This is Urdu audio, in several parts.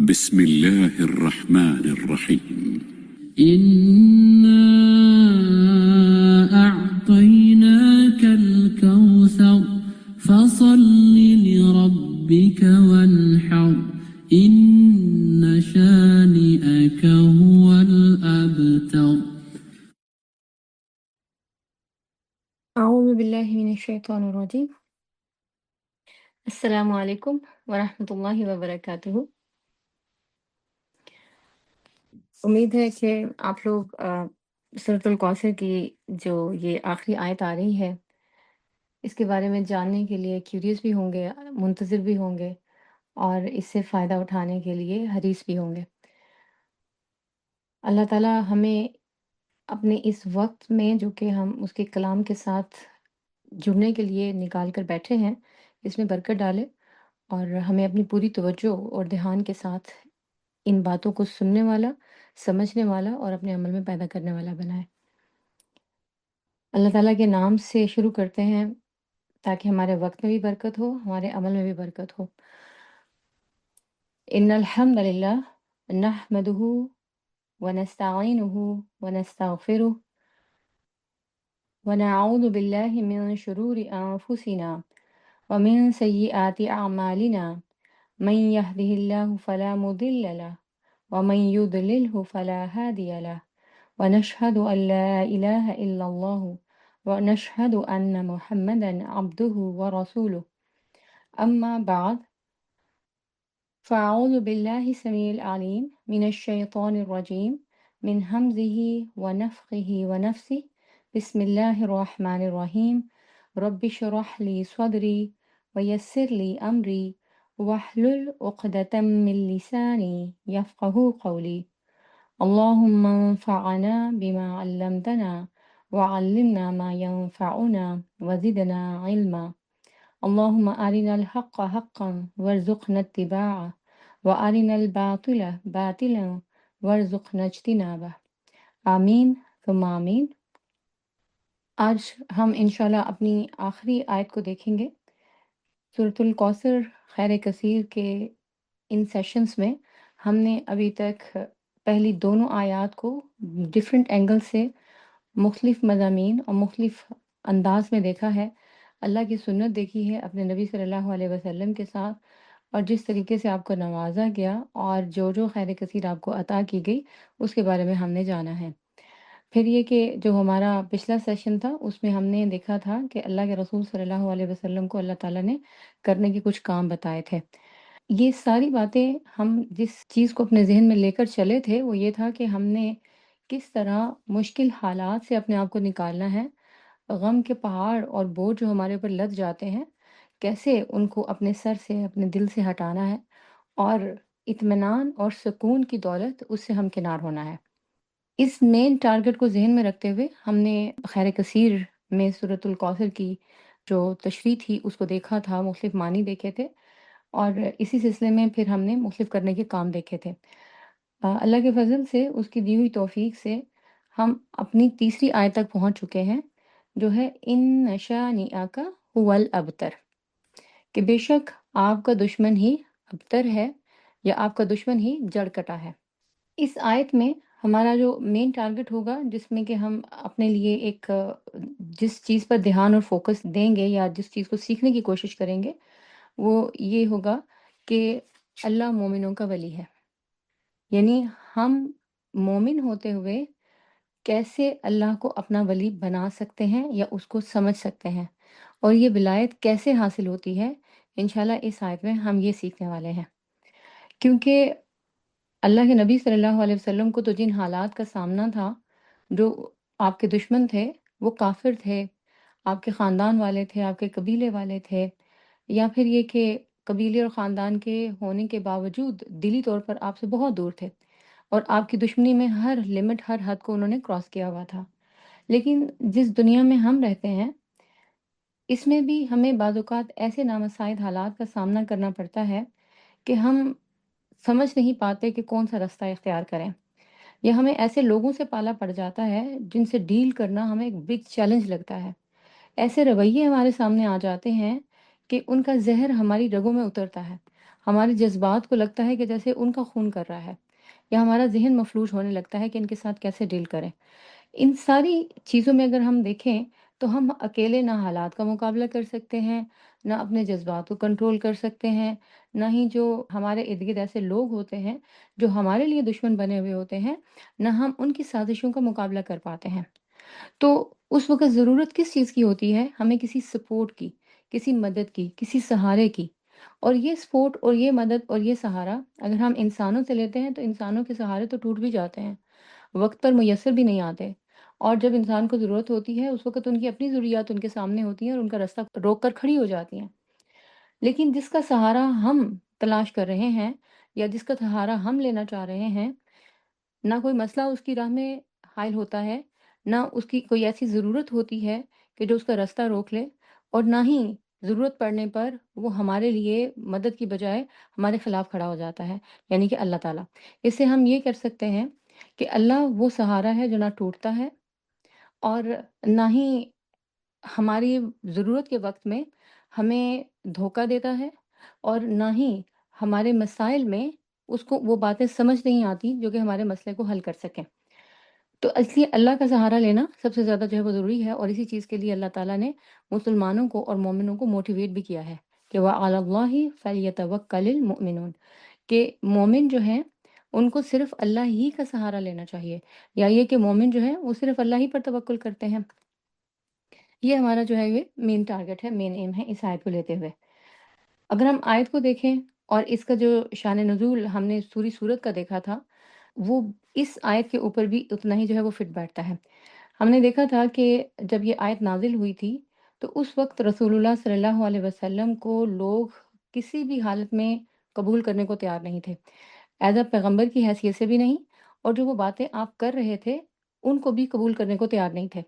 بسم الله الرحمن الرحيم. إنا أعطيناك الكوثر فصل لربك وانحر إن شانئك هو الأبتر. أعوذ بالله من الشیطان الرجیم. السلام علیکم ورحمۃ اللہ وبرکاتہ. امید ہے کہ آپ لوگ سورۃ الکوثر کی جو یہ آخری آیت آ رہی ہے اس کے بارے میں جاننے کے لیے کیوریس بھی ہوں گے، منتظر بھی ہوں گے، اور اس سے فائدہ اٹھانے کے لیے حریص بھی ہوں گے. اللہ تعالیٰ ہمیں اپنے اس وقت میں جو کہ ہم اس کے کلام کے ساتھ جڑنے کے لیے نکال کر بیٹھے ہیں، اس میں برکت ڈالے اور ہمیں اپنی پوری توجہ اور دھیان کے ساتھ ان باتوں کو سننے والا، سمجھنے والا اور اپنے عمل میں پیدا کرنے والا بنائے. اللہ تعالیٰ کے نام سے شروع کرتے ہیں تاکہ ہمارے وقت میں بھی برکت ہو، ہمارے عمل میں بھی برکت ہو. ان الحمد للہ نحمده ونستعینه ونستغفره ونعوذ باللہ من شرور انفسنا ومن سیئات اعمالنا من يهده الله فلا مضل له ومن يضلله فلا هادي له ونشهد أن لا إله إلا الله ونشهد أن محمدا عبده ورسوله. أما بعد فأعوذ بالله السميع العليم من الشيطان الرجيم من همزه ونفخه ونفسه. بسم الله الرحمن الرحيم. رب اشرح لي صدري ويسر لي أمري واحلل عقدة من لساني يفقه قولي. اللهم انفعنا بما علمتنا وعلمنا ما ينفعنا وزدنا علما. اللهم أرنا الحق حقا وارزقنا اتباعه وأرنا الباطل باطلا وارزقنا اجتنابه. آمین ثم آمین. آج ہم انشاءاللہ اپنی آخری آیت کو دیکھیں گے. سورۃ الکوثر خیر کثیر کے ان سیشنز میں ہم نے ابھی تک پہلی دونوں آیات کو ڈیفرنٹ اینگل سے مختلف مضامین اور مختلف انداز میں دیکھا ہے. اللہ کی سنت دیکھی ہے اپنے نبی صلی اللہ علیہ وسلم کے ساتھ، اور جس طریقے سے آپ کو نوازا گیا اور جو خیر کثیر آپ کو عطا کی گئی اس کے بارے میں ہم نے جانا ہے. پھر یہ کہ جو ہمارا پچھلا سیشن تھا اس میں ہم نے دیکھا تھا کہ اللہ کے رسول صلی اللہ علیہ وسلم کو اللہ تعالیٰ نے کرنے کے کچھ کام بتائے تھے. یہ ساری باتیں ہم جس چیز کو اپنے ذہن میں لے کر چلے تھے وہ یہ تھا کہ ہم نے کس طرح مشکل حالات سے اپنے آپ کو نکالنا ہے، غم کے پہاڑ اور بوجھ جو ہمارے اوپر لد جاتے ہیں کیسے ان کو اپنے سر سے اپنے دل سے ہٹانا ہے، اور اطمینان اور سکون کی دولت اس سے ہم کنار ہونا ہے. اس مین ٹارگٹ کو ذہن میں رکھتے ہوئے ہم نے خیر کثیر میں سورۃ الکوثر کی جو تشریح تھی اس کو دیکھا تھا، مختلف معنی دیکھے تھے، اور اسی سلسلے میں پھر ہم نے مختلف کرنے کے کام دیکھے تھے. اللہ کے فضل سے اس کی دی ہوئی توفیق سے ہم اپنی تیسری آیت تک پہنچ چکے ہیں جو ہے ان شانئک هو الابتر، کہ بے شک آپ کا دشمن ہی ابتر ہے یا آپ کا دشمن ہی جڑ کٹا ہے. اس آیت میں ہمارا جو مین ٹارگٹ ہوگا جس میں کہ ہم اپنے لیے ایک جس چیز پر دھیان اور فوکس دیں گے یا جس چیز کو سیکھنے کی کوشش کریں گے وہ یہ ہوگا کہ اللہ مومنوں کا ولی ہے. یعنی ہم مومن ہوتے ہوئے کیسے اللہ کو اپنا ولی بنا سکتے ہیں یا اس کو سمجھ سکتے ہیں، اور یہ ولایت کیسے حاصل ہوتی ہے. انشاءاللہ اس آیت میں ہم یہ سیکھنے والے ہیں، کیونکہ اللہ کے نبی صلی اللہ علیہ وسلم کو تو جن حالات کا سامنا تھا، جو آپ کے دشمن تھے وہ کافر تھے، آپ کے خاندان والے تھے، آپ کے قبیلے والے تھے، یا پھر یہ کہ قبیلے اور خاندان کے ہونے کے باوجود دلی طور پر آپ سے بہت دور تھے، اور آپ کی دشمنی میں ہر لمٹ ہر حد کو انہوں نے کراس کیا ہوا تھا. لیکن جس دنیا میں ہم رہتے ہیں اس میں بھی ہمیں بعض اوقات ایسے نامساعد حالات کا سامنا کرنا پڑتا ہے کہ ہم سمجھ نہیں پاتے کہ کون سا رستہ اختیار کریں، یا ہمیں ایسے لوگوں سے پالا پڑ جاتا ہے جن سے ڈیل کرنا ہمیں ایک بگ چیلنج لگتا ہے. ایسے رویے ہمارے سامنے آ جاتے ہیں کہ ان کا زہر ہماری رگوں میں اترتا ہے، ہمارے جذبات کو لگتا ہے کہ جیسے ان کا خون کر رہا ہے، یا ہمارا ذہن مفلوج ہونے لگتا ہے کہ ان کے ساتھ کیسے ڈیل کریں۔ ان ساری چیزوں میں اگر ہم دیکھیں تو ہم اکیلے نہ حالات کا مقابلہ کر سکتے ہیں، نہ اپنے جذبات کو کنٹرول کر سکتے ہیں، نہ ہی جو ہمارے ارد گرد ایسے لوگ ہوتے ہیں جو ہمارے لیے دشمن بنے ہوئے ہوتے ہیں، نہ ہم ان کی سازشوں کا مقابلہ کر پاتے ہیں۔ تو اس وقت ضرورت کس چیز کی ہوتی ہے؟ ہمیں کسی سپورٹ کی، کسی مدد کی، کسی سہارے کی۔ اور یہ سپورٹ اور یہ مدد اور یہ سہارا اگر ہم انسانوں سے لیتے ہیں تو انسانوں کے سہارے تو ٹوٹ بھی جاتے ہیں، وقت پر میسر بھی نہیں آتے، اور جب انسان کو ضرورت ہوتی ہے اس وقت ان کی اپنی ضروریات ان کے سامنے ہوتی ہیں اور ان کا راستہ روک کر کھڑی ہو جاتی ہیں۔ لیکن جس کا سہارا ہم تلاش کر رہے ہیں یا جس کا سہارا ہم لینا چاہ رہے ہیں، نہ کوئی مسئلہ اس کی راہ میں حائل ہوتا ہے، نہ اس کی کوئی ایسی ضرورت ہوتی ہے کہ جو اس کا راستہ روک لے، اور نہ ہی ضرورت پڑنے پر وہ ہمارے لیے مدد کی بجائے ہمارے خلاف کھڑا ہو جاتا ہے، یعنی کہ اللہ تعالیٰ۔ اس سے ہم یہ کر سکتے ہیں کہ اللہ وہ سہارا ہے جو نہ ٹوٹتا ہے اور نہ ہی ہماری ضرورت کے وقت میں ہمیں دھوکا دیتا ہے، اور نہ ہی ہمارے مسائل میں اس کو وہ باتیں سمجھ نہیں آتی جو کہ ہمارے مسئلے کو حل کر سکیں۔ تو اس لیے اللہ کا سہارا لینا سب سے زیادہ جو ہے وہ ضروری ہے، اور اسی چیز کے لیے اللہ تعالیٰ نے مسلمانوں کو اور مومنوں کو موٹیویٹ بھی کیا ہے کہ وَعَلَى اللَّهِ فَلْيَتَوَكَّلِ الْمُؤْمِنُونَ، کہ مومن جو ہیں ان کو صرف اللہ ہی کا سہارا لینا چاہیے، یا یہ کہ مومن جو ہیں وہ صرف اللہ ہی پر توکل کرتے ہیں۔ یہ ہمارا جو ہے یہ مین ٹارگٹ ہے، مین ایم ہے اس آیت کو لیتے ہوئے۔ اگر ہم آیت کو دیکھیں اور اس کا جو شان نزول ہم نے سوری سورت کا دیکھا تھا، وہ اس آیت کے اوپر بھی اتنا ہی جو ہے وہ فٹ بیٹھتا ہے۔ ہم نے دیکھا تھا کہ جب یہ آیت نازل ہوئی تھی تو اس وقت رسول اللہ صلی اللہ علیہ وسلم کو لوگ کسی بھی حالت میں قبول کرنے کو تیار نہیں تھے، ایز اے پیغمبر کی حیثیت سے بھی نہیں، اور جو وہ باتیں آپ کر رہے تھے ان کو بھی قبول کرنے کو تیار نہیں تھے۔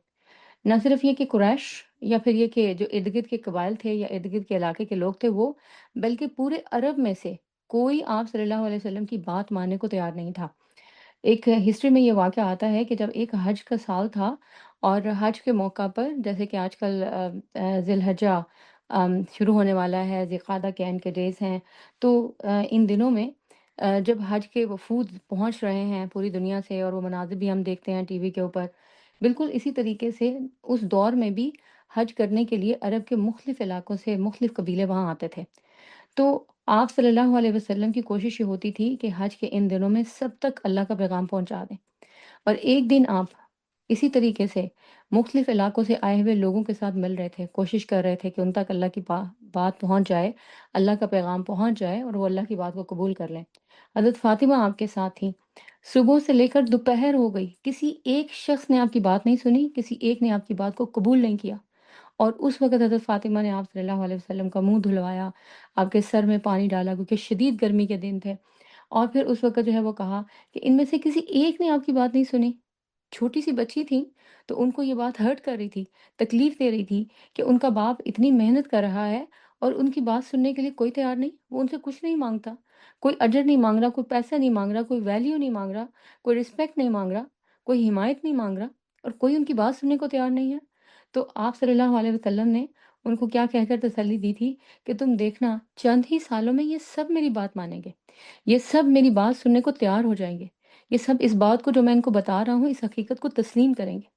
نہ صرف یہ کہ قریش یا پھر یہ کہ جو ارد گرد کے قبائل تھے یا ارد گرد کے علاقے کے لوگ تھے وہ، بلکہ پورے عرب میں سے کوئی آپ صلی اللہ علیہ وسلم کی بات ماننے کو تیار نہیں تھا۔ ایک ہسٹری میں یہ واقعہ آتا ہے کہ جب ایک حج کا سال تھا اور حج کے موقع پر جیسے کہ آج کل ذی الحجہ شروع ہونے والا ہے، ذی القعدہ کے اینڈ کے ڈیز ہیں، تو ان دنوں میں جب حج کے وفود پہنچ رہے ہیں پوری دنیا سے، اور وہ مناظر بھی ہم دیکھتے ہیں ٹی وی کے اوپر، بالکل اسی طریقے سے اس دور میں بھی حج کرنے کے لیے عرب کے مختلف علاقوں سے مختلف قبیلے وہاں آتے تھے۔ تو آپ صلی اللہ علیہ وسلم کی کوشش یہ ہوتی تھی کہ حج کے ان دنوں میں سب تک اللہ کا پیغام پہنچا دیں، اور ایک دن آپ اسی طریقے سے مختلف علاقوں سے آئے ہوئے لوگوں کے ساتھ مل رہے تھے، کوشش کر رہے تھے کہ ان تک اللہ کی بات پہنچ جائے، اللہ کا پیغام پہنچ جائے اور وہ اللہ کی بات کو قبول کر لیں۔ حضرت فاطمہ آپ کے ساتھ تھیں، صبح سے لے کر دوپہر ہو گئی، کسی ایک شخص نے آپ کی بات نہیں سنی، کسی ایک نے آپ کی بات کو قبول نہیں کیا، اور اس وقت حضرت فاطمہ نے آپ صلی اللہ علیہ وسلم کا منہ دھلوایا، آپ کے سر میں پانی ڈالا کیونکہ شدید گرمی کے دن تھے، اور پھر اس وقت جو ہے وہ کہا کہ ان میں سے کسی ایک نے آپ کی بات نہیں سنی۔ چھوٹی سی بچی تھیں تو ان کو یہ بات ہرٹ کر رہی تھی، تکلیف دے رہی تھی کہ ان کا باپ اتنی محنت کر رہا ہے اور ان کی بات سننے کے لیے کوئی تیار نہیں، وہ ان سے کچھ نہیں مانگتا، کوئی اجر نہیں مانگ رہا، کوئی پیسہ نہیں مانگ رہا، کوئی ویلیو نہیں مانگ رہا، کوئی رسپیکٹ نہیں مانگ رہا، کوئی حمایت نہیں مانگ رہا، اور کوئی ان کی بات سننے کو تیار نہیں ہے۔ تو آپ صلی اللہ علیہ وسلم نے ان کو کیا کہہ کر تسلی دی تھی کہ تم دیکھنا چند ہی سالوں میں یہ سب میری بات مانیں گے، یہ سب میری بات سننے کو تیار ہو جائیں گے، یہ سب اس بات کو جو میں ان کو بتا رہا ہوں اس حقیقت کو تسلیم کریں گے۔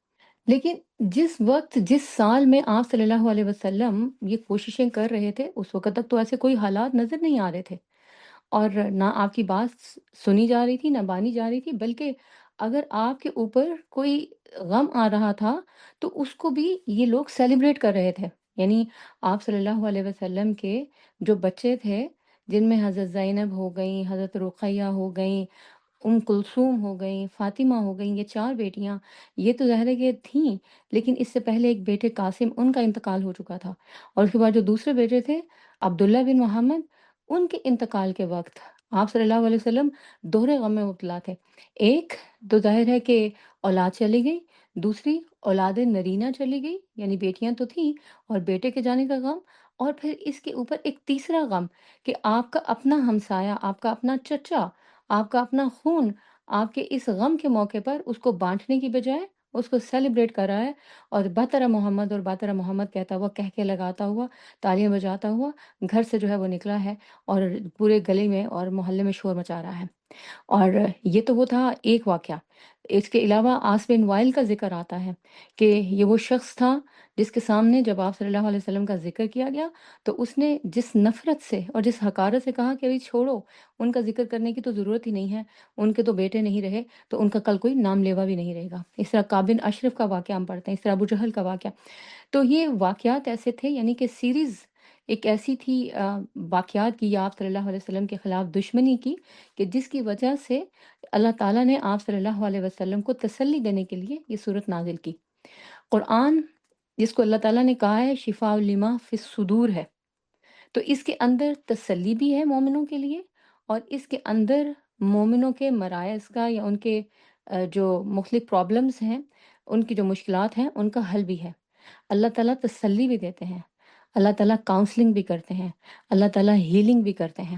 لیکن جس وقت جس سال میں آپ صلی اللہ علیہ وسلم یہ کوششیں کر رہے تھے اس وقت تک تو ایسے کوئی حالات نظر نہیں آ رہے تھے، اور نہ آپ کی بات سنی جا رہی تھی نہ مانی جا رہی تھی، بلکہ اگر آپ کے اوپر کوئی غم آ رہا تھا تو اس کو بھی یہ لوگ سیلیبریٹ کر رہے تھے۔ یعنی آپ صلی اللہ علیہ وسلم کے جو بچے تھے، جن میں حضرت زینب ہو گئیں، حضرت رقیہ ہو گئیں، کلثوم ہو گئیں، فاطمہ ہو گئیں، یہ چار بیٹیاں، یہ تو ظاہر ہے کہ تھیں، لیکن اس سے پہلے ایک بیٹے قاسم ان کا انتقال ہو چکا تھا، اور اس کے بعد جو دوسرے بیٹے تھے عبداللہ بن محمد، ان کے انتقال کے وقت آپ صلی اللہ علیہ وسلم دوہرے غم میں مبتلا تھے۔ ایک تو ظاہر ہے کہ اولاد چلی گئی، دوسری اولاد نرینہ چلی گئی، یعنی بیٹیاں تو تھیں اور بیٹے کے جانے کا غم، اور پھر اس کے اوپر ایک تیسرا غم کہ آپ کا اپنا ہمسایہ، آپ کا اپنا چچا، آپ کا اپنا خون، آپ کے اس غم کے موقع پر اس کو بانٹنے کی بجائے اس کو سیلیبریٹ کر رہا ہے، اور بطر محمد اور بطر محمد کہتا ہوا، کہہ کے لگاتا ہوا، تالیاں بجاتا ہوا گھر سے جو ہے وہ نکلا ہے، اور پورے گلی میں اور محلے میں شور مچا رہا ہے۔ اور یہ تو وہ تھا ایک واقعہ۔ اس کے علاوہ عاص بن وائل کا ذکر آتا ہے کہ یہ وہ شخص تھا جس کے سامنے جب آپ صلی اللہ علیہ وسلم کا ذکر کیا گیا تو اس نے جس نفرت سے اور جس حقارت سے کہا کہ ابھی چھوڑو، ان کا ذکر کرنے کی تو ضرورت ہی نہیں ہے، ان کے تو بیٹے نہیں رہے تو ان کا کل کوئی نام لیوا بھی نہیں رہے گا۔ اس طرح کعب بن اشرف کا واقعہ ہم پڑھتے ہیں، اس طرح ابو جہل کا واقعہ۔ تو یہ واقعات ایسے تھے، یعنی کہ سیریز ایک ایسی تھی واقعات کی یا آپ صلی اللہ علیہ وسلم کے خلاف دشمنی کی، کہ جس کی وجہ سے اللہ تعالیٰ نے آپ صلی اللہ علیہ وسلم کو تسلی دینے کے لیے یہ صورت نازل کی۔ قرآن جس کو اللہ تعالیٰ نے کہا ہے شفاء لما فی الصدور ہے، تو اس کے اندر تسلی بھی ہے مومنوں کے لیے، اور اس کے اندر مومنوں کے مرائض کا یا ان کے جو مختلف پرابلمز ہیں، ان کی جو مشکلات ہیں ان کا حل بھی ہے۔ اللہ تعالیٰ تسلی بھی دیتے ہیں، اللہ تعالیٰ کاؤنسلنگ بھی کرتے ہیں، اللہ تعالیٰ ہیلنگ بھی کرتے ہیں۔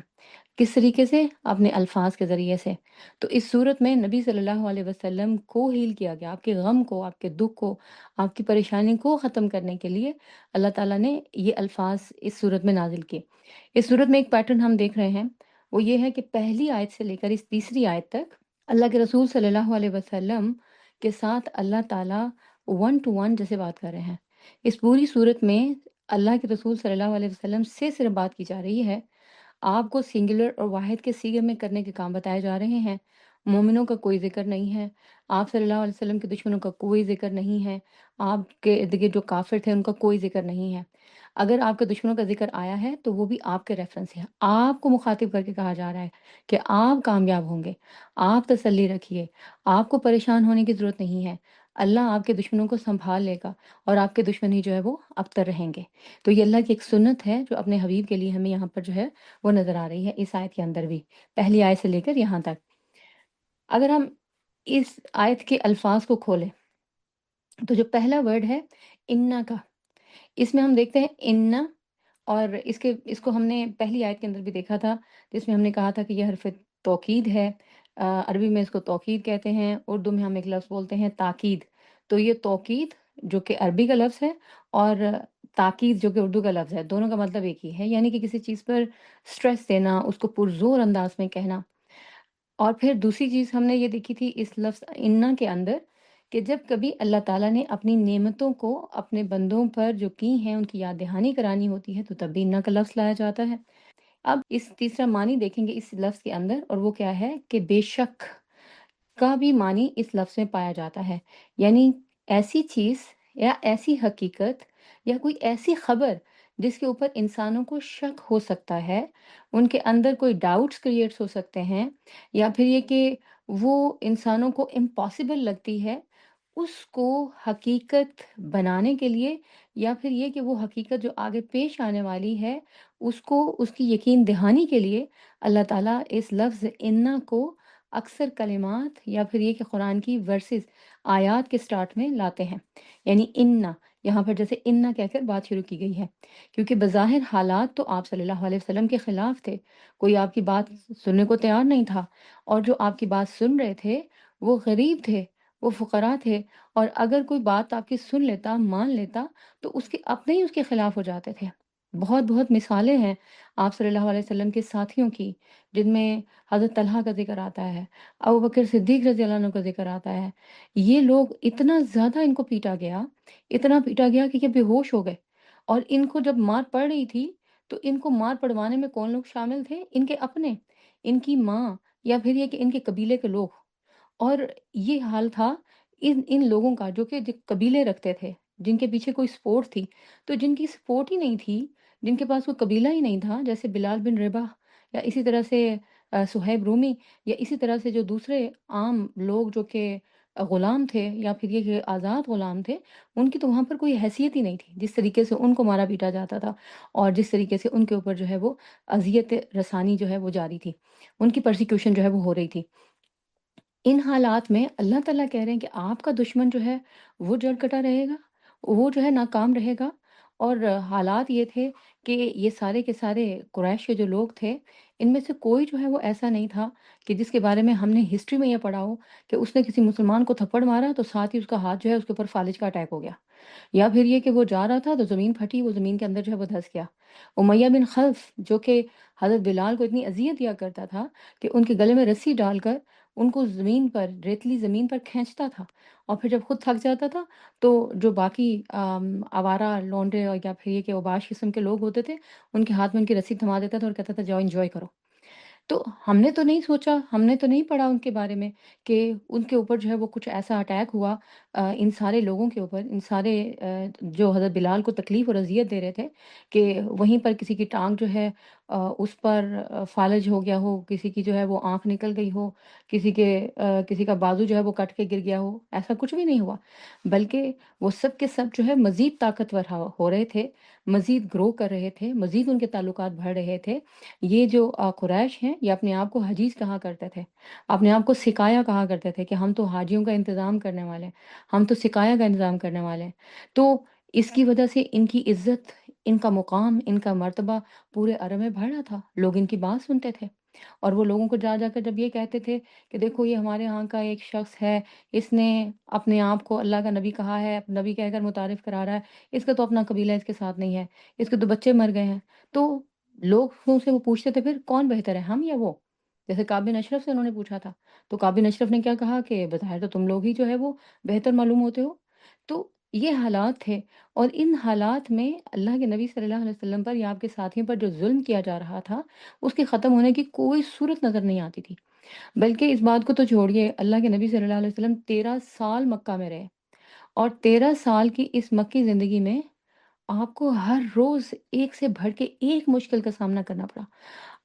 کس طریقے سے؟ اپنے الفاظ کے ذریعے سے۔ تو اس صورت میں نبی صلی اللہ علیہ وسلم کو ہیل کیا گیا، آپ کے غم کو، آپ کے دکھ کو، آپ کی پریشانی کو ختم کرنے کے لیے اللہ تعالیٰ نے یہ الفاظ اس صورت میں نازل کیے۔ اس صورت میں ایک پیٹرن ہم دیکھ رہے ہیں، وہ یہ ہے کہ پہلی آیت سے لے کر اس تیسری آیت تک اللہ کے رسول صلی اللہ علیہ وسلم کے ساتھ اللہ تعالیٰ ون ٹو ون جیسے بات کر رہے ہیں۔ اس پوری صورت میں اللہ کے رسول صلی اللہ علیہ وسلم سے صرف بات کی جا رہی ہے، آپ کو سنگولر اور واحد کے صیغے میں کرنے کے کام بتائے جا رہے ہیں۔ مومنوں کا کوئی ذکر نہیں ہے، آپ صلی اللہ علیہ وسلم کے دشمنوں کا کوئی ذکر نہیں ہے، آپ کے ارد گرد جو کافر تھے ان کا کوئی ذکر نہیں ہے۔ اگر آپ کے دشمنوں کا ذکر آیا ہے تو وہ بھی آپ کے ریفرنس سے ہے، آپ کو مخاطب کر کے کہا جا رہا ہے کہ آپ کامیاب ہوں گے، آپ تسلی رکھیے، آپ کو پریشان ہونے کی ضرورت نہیں ہے، اللہ آپ کے دشمنوں کو سنبھال لے گا، اور آپ کے دشمن ہی جو ہے وہ ابتر رہیں گے۔ تو یہ اللہ کی ایک سنت ہے جو اپنے حبیب کے لیے ہمیں یہاں پر جو ہے وہ نظر آ رہی ہے اس آیت کے اندر بھی، پہلی آیت سے لے کر یہاں تک۔ اگر ہم اس آیت کے الفاظ کو کھولیں تو جو پہلا ورڈ ہے انا کا، اس میں ہم دیکھتے ہیں انا، اور اس کو ہم نے پہلی آیت کے اندر بھی دیکھا تھا جس میں ہم نے کہا تھا کہ یہ حرف توکید ہے۔ عربی میں اس کو توکید کہتے ہیں، اردو میں ہم ایک لفظ بولتے ہیں تاکید۔ تو یہ توکید جو کہ عربی کا لفظ ہے، اور تاکید جو کہ اردو کا لفظ ہے، دونوں کا مطلب ایک ہی ہے، یعنی کہ کسی چیز پر سٹریس دینا، اس کو پرزور انداز میں کہنا۔ اور پھر دوسری چیز ہم نے یہ دیکھی تھی اس لفظ انا کے اندر، کہ جب کبھی اللہ تعالیٰ نے اپنی نعمتوں کو اپنے بندوں پر جو کی ہیں ان کی یاد دہانی کرانی ہوتی ہے تو تب بھی انا کا لفظ لایا جاتا ہے۔ اب اس تیسرا معنی دیکھیں گے اس لفظ کے اندر، اور وہ کیا ہے کہ بے شک کا بھی معنی اس لفظ میں پایا جاتا ہے، یعنی ایسی چیز یا ایسی حقیقت یا کوئی ایسی خبر جس کے اوپر انسانوں کو شک ہو سکتا ہے، ان کے اندر کوئی ڈاؤٹس کریٹس ہو سکتے ہیں، یا پھر یہ کہ وہ انسانوں کو امپاسبل لگتی ہے، اس کو حقیقت بنانے کے لیے، یا پھر یہ کہ وہ حقیقت جو آگے پیش آنے والی ہے اس کو اس کی یقین دہانی کے لیے اللہ تعالیٰ اس لفظ انا کو اکثر کلمات یا پھر یہ کہ قرآن کی ورسز آیات کے سٹارٹ میں لاتے ہیں۔ یعنی انا یہاں پر جیسے انا کہہ کر بات شروع کی گئی ہے، کیونکہ بظاہر حالات تو آپ صلی اللہ علیہ وسلم کے خلاف تھے، کوئی آپ کی بات سننے کو تیار نہیں تھا، اور جو آپ کی بات سن رہے تھے وہ غریب تھے، وہ فقراء تھے، اور اگر کوئی بات آپ کی سن لیتا، مان لیتا، تو اس کے اپنے ہی اس کے خلاف ہو جاتے تھے۔ بہت بہت مثالیں ہیں آپ صلی اللہ علیہ وسلم کے ساتھیوں کی، جن میں حضرت طلحہ کا ذکر آتا ہے، ابو بکر صدیق رضی اللہ عنہ کا ذکر آتا ہے۔ یہ لوگ اتنا زیادہ ان کو پیٹا گیا، اتنا پیٹا گیا کہ یہ بے ہوش ہو گئے، اور ان کو جب مار پڑ رہی تھی تو ان کو مار پڑوانے میں کون لوگ شامل تھے؟ ان کے اپنے، ان کی ماں، یا پھر یہ کہ ان کے قبیلے کے لوگ۔ اور یہ حال تھا ان لوگوں کا جو کہ قبیلے رکھتے تھے، جن کے پیچھے کوئی سپورٹ تھی۔ تو جن کی سپورٹ ہی نہیں تھی، جن کے پاس کوئی قبیلہ ہی نہیں تھا، جیسے بلال بن رباح، یا اسی طرح سے صہیب رومی، یا اسی طرح سے جو دوسرے عام لوگ جو کہ غلام تھے یا پھر یہ کہ آزاد غلام تھے، ان کی تو وہاں پر کوئی حیثیت ہی نہیں تھی۔ جس طریقے سے ان کو مارا پیٹا جاتا تھا، اور جس طریقے سے ان کے اوپر جو ہے وہ اذیت رسانی جو ہے وہ جاری تھی، ان کی پرسیکیوشن جو ہے وہ ہو رہی تھی۔ ان حالات میں اللہ تعالیٰ کہہ رہے ہیں کہ آپ کا دشمن جو ہے وہ جڑ کٹا رہے گا، وہ جو ہے ناکام رہے گا۔ اور حالات یہ تھے کہ یہ سارے کے سارے قریش کے جو لوگ تھے، ان میں سے کوئی جو ہے وہ ایسا نہیں تھا کہ جس کے بارے میں ہم نے ہسٹری میں یہ پڑھا ہو کہ اس نے کسی مسلمان کو تھپڑ مارا تو ساتھ ہی اس کا ہاتھ جو ہے اس کے اوپر فالج کا اٹیک ہو گیا، یا پھر یہ کہ وہ جا رہا تھا تو زمین پھٹی، وہ زمین کے اندر جو ہے وہ دھس گیا۔ امیہ بن خلف جو کہ حضرت بلال کو اتنی اذیت دیا کرتا تھا کہ ان کے گلے میں رسی ڈال کر ان کو زمین پر، ریتلی زمین پر کھینچتا تھا، اور پھر جب خود تھک جاتا تھا تو جو باقی آوارہ لونڈے اور یا پھر یہ کہ اوباش قسم کے لوگ ہوتے تھے، ان کے ہاتھ میں ان کی رسی تھما دیتا تھا اور کہتا تھا جاؤ انجوائے کرو۔ تو ہم نے تو نہیں سوچا، ہم نے تو نہیں پڑھا ان کے بارے میں کہ ان کے اوپر جو ہے وہ کچھ ایسا اٹیک ہوا، ان سارے لوگوں کے اوپر، ان سارے جو حضرت بلال کو تکلیف اور اذیت دے رہے تھے، کہ وہیں پر کسی کی ٹانگ جو ہے اس پر فالج ہو گیا ہو، کسی کی جو ہے وہ آنکھ نکل گئی ہو، کسی کا بازو جو ہے وہ کٹ کے گر گیا ہو، ایسا کچھ بھی نہیں ہوا، بلکہ وہ سب کے سب جو ہے مزید طاقتور ہو رہے تھے، مزید گرو کر رہے تھے، مزید ان کے تعلقات بڑھ رہے تھے۔ یہ جو قریش ہیں یہ اپنے آپ کو حجیز کہا کرتے تھے، اپنے آپ کو سکایا کہا کرتے تھے کہ ہم تو حاجیوں کا انتظام کرنے والے ہیں، ہم تو سکایا کا انتظام کرنے والے ہیں۔ تو اس کی وجہ سے ان کی عزت، ان کا مقام، ان کا مرتبہ پورے عرب میں بڑھ رہا تھا، لوگ ان کی بات سنتے تھے، اور وہ لوگوں کو جا جا کر جب یہ کہتے تھے کہ دیکھو یہ ہمارے ہاں کا ایک شخص ہے، اس نے اپنے آپ کو اللہ کا نبی کہا ہے، نبی کہہ کر متعارف کرا رہا ہے، اس کا تو اپنا قبیلہ اس کے ساتھ نہیں ہے، اس کے تو بچے مر گئے ہیں، تو لوگوں سے وہ پوچھتے تھے پھر کون بہتر ہے، ہم یا وہ؟ جیسے کعب بن اشرف سے انہوں نے پوچھا تھا، تو کعب بن اشرف نے کیا کہا کہ بظاہر تو تم لوگ ہی جو ہے وہ بہتر معلوم ہوتے ہو۔ تو یہ حالات تھے، اور ان حالات میں اللہ کے نبی صلی اللہ علیہ وسلم پر یا آپ کے ساتھیوں پر جو ظلم کیا جا رہا تھا، اس کے ختم ہونے کی کوئی صورت نظر نہیں آتی تھی۔ بلکہ اس بات کو تو چھوڑیے، اللہ کے نبی صلی اللہ علیہ وسلم 13 سال مکہ میں رہے، اور 13 سال کی اس مکی زندگی میں آپ کو ہر روز ایک سے بڑھ کے ایک مشکل کا سامنا کرنا پڑا۔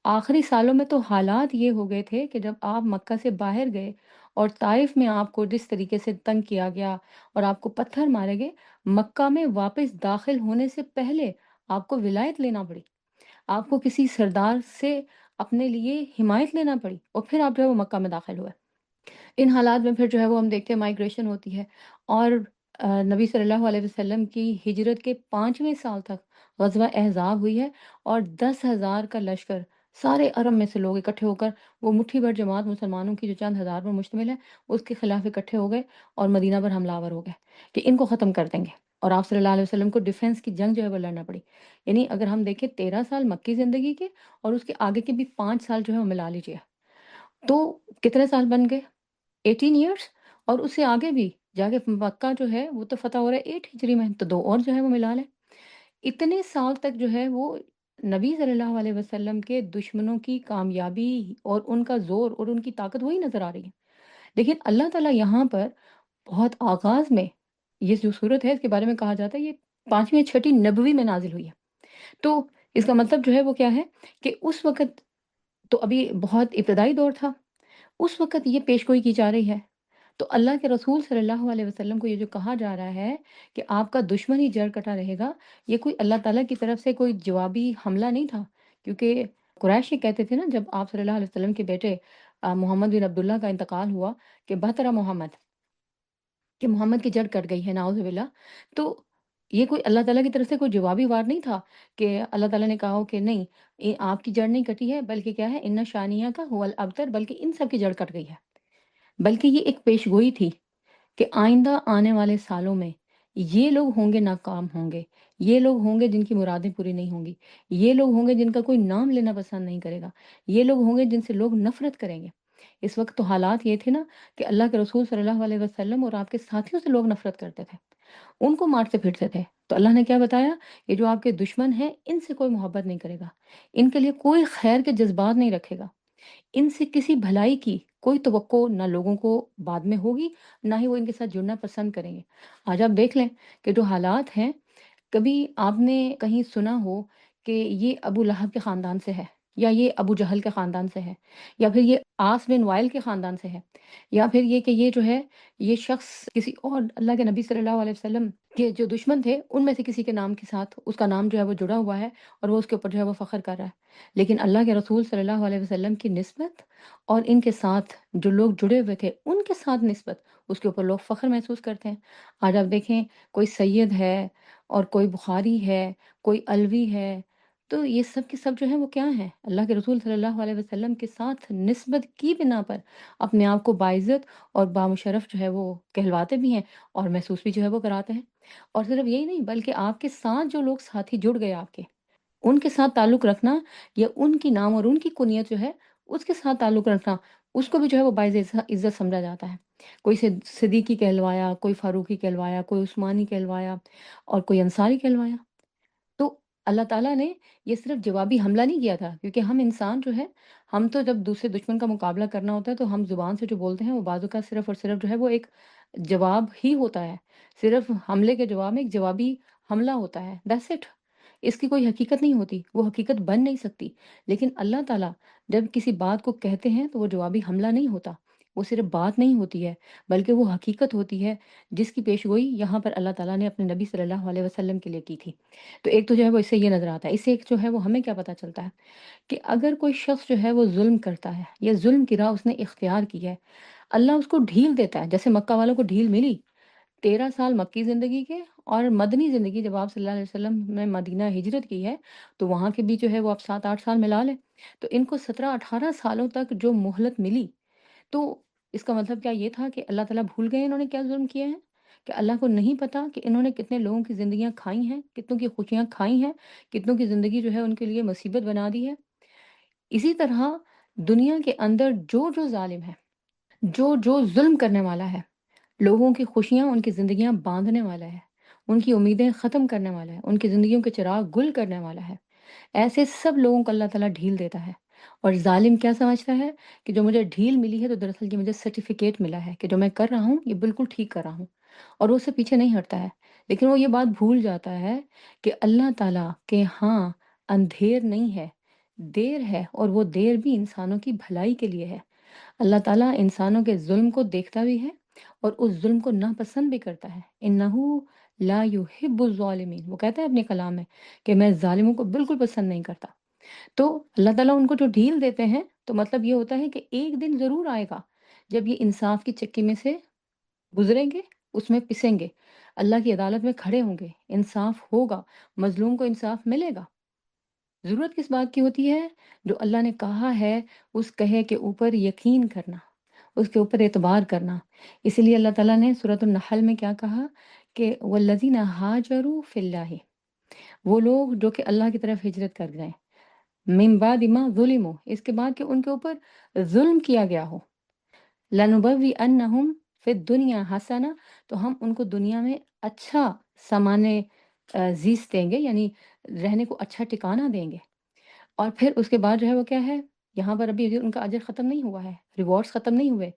آخری سالوں میں تو حالات یہ ہو گئے تھے کہ جب آپ مکہ سے باہر گئے اور طائف میں آپ کو جس طریقے سے تنگ کیا گیا اور آپ کو پتھر مارے گئے، مکہ میں واپس داخل ہونے سے پہلے آپ کو ولایت لینا پڑی، آپ کو کسی سردار سے اپنے لیے حمایت لینا پڑی، اور پھر آپ جو ہے وہ مکہ میں داخل ہوئے۔ ان حالات میں پھر جو ہے وہ ہم دیکھتے ہیں مائگریشن ہوتی ہے، اور نبی صلی اللہ علیہ وسلم کی ہجرت کے 5ویں سال تک غزوہ احزاب ہوئی ہے، اور 10,000 کا لشکر، سارے عرب میں سے لوگ اکٹھے ہو کر، وہ مٹھی بھر جماعت مسلمانوں کی جو چند ہزار پر مشتمل ہے، اس کے خلاف اکٹھے ہو گئے اور مدینہ پر حملہ آور ہو گئے کہ ان کو ختم کر دیں گے، اور آپ صلی اللہ علیہ وسلم کو ڈیفنس کی جنگ جو ہے وہ لڑنا پڑی۔ یعنی اگر ہم دیکھیں 13 سال مکی زندگی کے اور اس کے آگے کے بھی 5 سال جو ہے وہ ملا لیجیے، تو کتنے سال بن گئے؟ 18 ایئرس، اور اس سے آگے بھی جا کے مکہ جو ہے وہ تو فتح ہو رہا ہے 8 ہجری میں، تو 2 اور جو ہے وہ ملا لیں۔ اتنے سال تک جو ہے وہ نبی صلی اللہ علیہ وسلم کے دشمنوں کی کامیابی اور ان کا زور اور ان کی طاقت وہی نظر آ رہی ہے۔ لیکن اللہ تعالیٰ یہاں پر بہت آغاز میں، یہ جو صورت ہے اس کے بارے میں کہا جاتا ہے یہ 5ویں 6ٹی نبوی میں نازل ہوئی ہے۔ تو اس کا مطلب جو ہے وہ کیا ہے کہ اس وقت تو ابھی بہت ابتدائی دور تھا، اس وقت یہ پیشگوئی کی جا رہی ہے۔ تو اللہ کے رسول صلی اللہ علیہ وسلم کو یہ جو کہا جا رہا ہے کہ آپ کا دشمن ہی جڑ کٹا رہے گا، یہ کوئی اللہ تعالیٰ کی طرف سے کوئی جوابی حملہ نہیں تھا، کیونکہ قریش یہ کہتے تھے نا جب آپ صلی اللہ علیہ وسلم کے بیٹے محمد بن عبداللہ کا انتقال ہوا کہ بہترا محمد، کہ محمد کی جڑ کٹ گئی ہے نعوذ باللہ، تو یہ کوئی اللہ تعالیٰ کی طرف سے کوئی جوابی وار نہیں تھا کہ اللہ تعالیٰ نے کہا ہو کہ نہیں، یہ آپ کی جڑ نہیں کٹی ہے، بلکہ کیا ہے ان شانیہ کا هو الابتر، بلکہ ان سب کی جڑ کٹ گئی ہے، بلکہ یہ ایک پیش گوئی تھی کہ آئندہ آنے والے سالوں میں یہ لوگ ہوں گے ناکام ہوں گے، یہ لوگ ہوں گے جن کی مرادیں پوری نہیں ہوں گی، یہ لوگ ہوں گے جن کا کوئی نام لینا پسند نہیں کرے گا، یہ لوگ ہوں گے جن سے لوگ نفرت کریں گے۔ اس وقت تو حالات یہ تھے نا کہ اللہ کے رسول صلی اللہ علیہ وسلم اور آپ کے ساتھیوں سے لوگ نفرت کرتے تھے، ان کو مارتے پھرتے تھے، تو اللہ نے کیا بتایا، یہ جو آپ کے دشمن ہیں ان سے کوئی محبت نہیں کرے گا، ان کے لیے کوئی خیر کے جذبات نہیں رکھے گا، ان سے کسی بھلائی کی کوئی توقع نہ لوگوں کو بعد میں ہوگی، نہ ہی وہ ان کے ساتھ جڑنا پسند کریں گے۔ آج آپ دیکھ لیں کہ جو حالات ہیں، کبھی آپ نے کہیں سنا ہو کہ یہ ابو لہب کے خاندان سے ہے، یا یہ ابو جہل کے خاندان سے ہے، یا پھر یہ آس بن وائل کے خاندان سے ہے، یا پھر یہ کہ یہ جو ہے یہ شخص کسی اور اللہ کے نبی صلی اللہ علیہ وسلم کے جو دشمن تھے ان میں سے کسی کے نام کے ساتھ اس کا نام جو ہے وہ جڑا ہوا ہے اور وہ اس کے اوپر جو ہے وہ فخر کر رہا ہے؟ لیکن اللہ کے رسول صلی اللہ علیہ وسلم کی نسبت اور ان کے ساتھ جو لوگ جڑے ہوئے تھے ان کے ساتھ نسبت، اس کے اوپر لوگ فخر محسوس کرتے ہیں۔ آج آپ دیکھیں کوئی سید ہے اور کوئی بخاری ہے، کوئی علوی ہے، تو یہ سب کے سب جو ہیں وہ کیا ہیں؟ اللہ کے رسول صلی اللہ علیہ وسلم کے ساتھ نسبت کی بنا پر اپنے آپ کو باعزت اور بامشرف جو ہے وہ کہلواتے بھی ہیں، اور محسوس بھی جو ہے وہ کراتے ہیں۔ اور صرف یہی نہیں، بلکہ آپ کے ساتھ جو لوگ ساتھی جڑ گئے آپ کے، ان کے ساتھ تعلق رکھنا یا ان کی نام اور ان کی کنیت جو ہے اس کے ساتھ تعلق رکھنا، اس کو بھی جو ہے وہ باعث عزت سمجھا جاتا ہے۔ کوئی صدیقی کہلوایا، کوئی فاروقی کہلوایا، کوئی عثمانی کہلوایا، اور کوئی انصاری کہلوایا۔ تو اللہ تعالیٰ نے یہ صرف جوابی حملہ نہیں کیا تھا، کیونکہ ہم انسان جو ہے، ہم تو جب دوسرے دشمن کا مقابلہ کرنا ہوتا ہے تو ہم زبان سے جو بولتے ہیں وہ بعض اوقات صرف اور صرف جو ہے وہ ایک جواب ہی ہوتا ہے، صرف حملے کے جواب میں ایک جوابی حملہ ہوتا ہے، دیٹس اٹ۔ اس کی کوئی حقیقت نہیں ہوتی، وہ حقیقت بن نہیں سکتی۔ لیکن اللہ تعالیٰ جب کسی بات کو کہتے ہیں تو وہ جوابی حملہ نہیں ہوتا، وہ صرف بات نہیں ہوتی ہے، بلکہ وہ حقیقت ہوتی ہے، جس کی پیشگوئی یہاں پر اللہ تعالیٰ نے اپنے نبی صلی اللہ علیہ وسلم کے لیے کی تھی۔ تو ایک تو جو ہے وہ اس سے یہ نظر آتا ہے، اس سے ایک جو ہے وہ ہمیں کیا پتہ چلتا ہے کہ اگر کوئی شخص جو ہے وہ ظلم کرتا ہے یا ظلم کی راہ اس نے اختیار کی ہے، اللہ اس کو ڈھیل دیتا ہے۔ جیسے مکہ والوں کو ڈھیل ملی 13 سال مکی زندگی کے، اور مدنی زندگی جب آپ صلی اللہ علیہ وسلم نے مدینہ ہجرت کی ہے تو وہاں کے بھی جو ہے وہ آپ 7 8 سال ملا لیں، تو ان کو 17 18 سالوں تک جو مہلت ملی، تو اس کا مطلب کیا یہ تھا کہ اللہ تعالیٰ بھول گئے انہوں نے کیا ظلم کیے ہیں؟ کہ اللہ کو نہیں پتا کہ انہوں نے کتنے لوگوں کی زندگیاں کھائی ہیں، کتنوں کی خوشیاں کھائی ہیں، کتنوں کی زندگی جو ہے ان کے لیے مصیبت بنا دی ہے؟ اسی طرح دنیا کے اندر جو جو ظالم ہے، جو جو ظلم کرنے والا ہے، لوگوں کی خوشیاں ان کی زندگیاں باندھنے والا ہے، ان کی امیدیں ختم کرنے والا ہے، ان کی زندگیوں کے چراغ گل کرنے والا ہے، ایسے سب لوگوں کو اللہ تعالیٰ ڈھیل دیتا ہے۔ اور ظالم کیا سمجھتا ہے کہ جو مجھے ڈھیل ملی ہے تو دراصل یہ مجھے سرٹیفکیٹ ملا ہے کہ جو میں کر رہا ہوں یہ بالکل ٹھیک کر رہا ہوں، اور وہ اس سے پیچھے نہیں ہٹتا ہے۔ لیکن وہ یہ بات بھول جاتا ہے کہ اللہ تعالیٰ کے ہاں اندھیر نہیں ہے، دیر ہے، اور وہ دیر بھی انسانوں کی بھلائی کے لیے ہے۔ اللہ تعالیٰ انسانوں کے ظلم کو دیکھتا بھی ہے اور اس ظلم کو ناپسند بھی کرتا ہے۔ انہو لا یحب الظالمین، وہ کہتا ہے اپنے کلام میں کہ میں ظالموں کو بالکل پسند نہیں کرتا۔ تو اللہ تعالیٰ ان کو جو ڈھیل دیتے ہیں تو مطلب یہ ہوتا ہے کہ ایک دن ضرور آئے گا جب یہ انصاف کی چکی میں سے گزریں گے، اس میں پسیں گے، اللہ کی عدالت میں کھڑے ہوں گے، انصاف ہوگا، مظلوم کو انصاف ملے گا۔ ضرورت کس بات کی ہوتی ہے؟ جو اللہ نے کہا ہے اس کہے کے اوپر یقین کرنا، اس کے اوپر اعتبار کرنا۔ اسی لیے اللہ تعالیٰ نے سورۃ النحل میں کیا کہا کہ والذین ہاجروا فی اللہ، وہ لوگ جو کہ اللہ کی طرف ہجرت کر گئے، من بعد ما ظلموا، اس کے بعد کہ ان کے اوپر ظلم کیا گیا ہو، لنبوئنہم فی الدنیا حسنہ، تو ہم ان کو دنیا میں اچھا سامان زیست دیں گے، یعنی رہنے کو اچھا ٹھکانہ دیں گے۔ اور پھر اس کے بعد جو ہے وہ کیا ہے، یہاں پر ابھی ان کا اجر ختم نہیں ہوا ہے، ریوارڈز ختم نہیں ہوئے،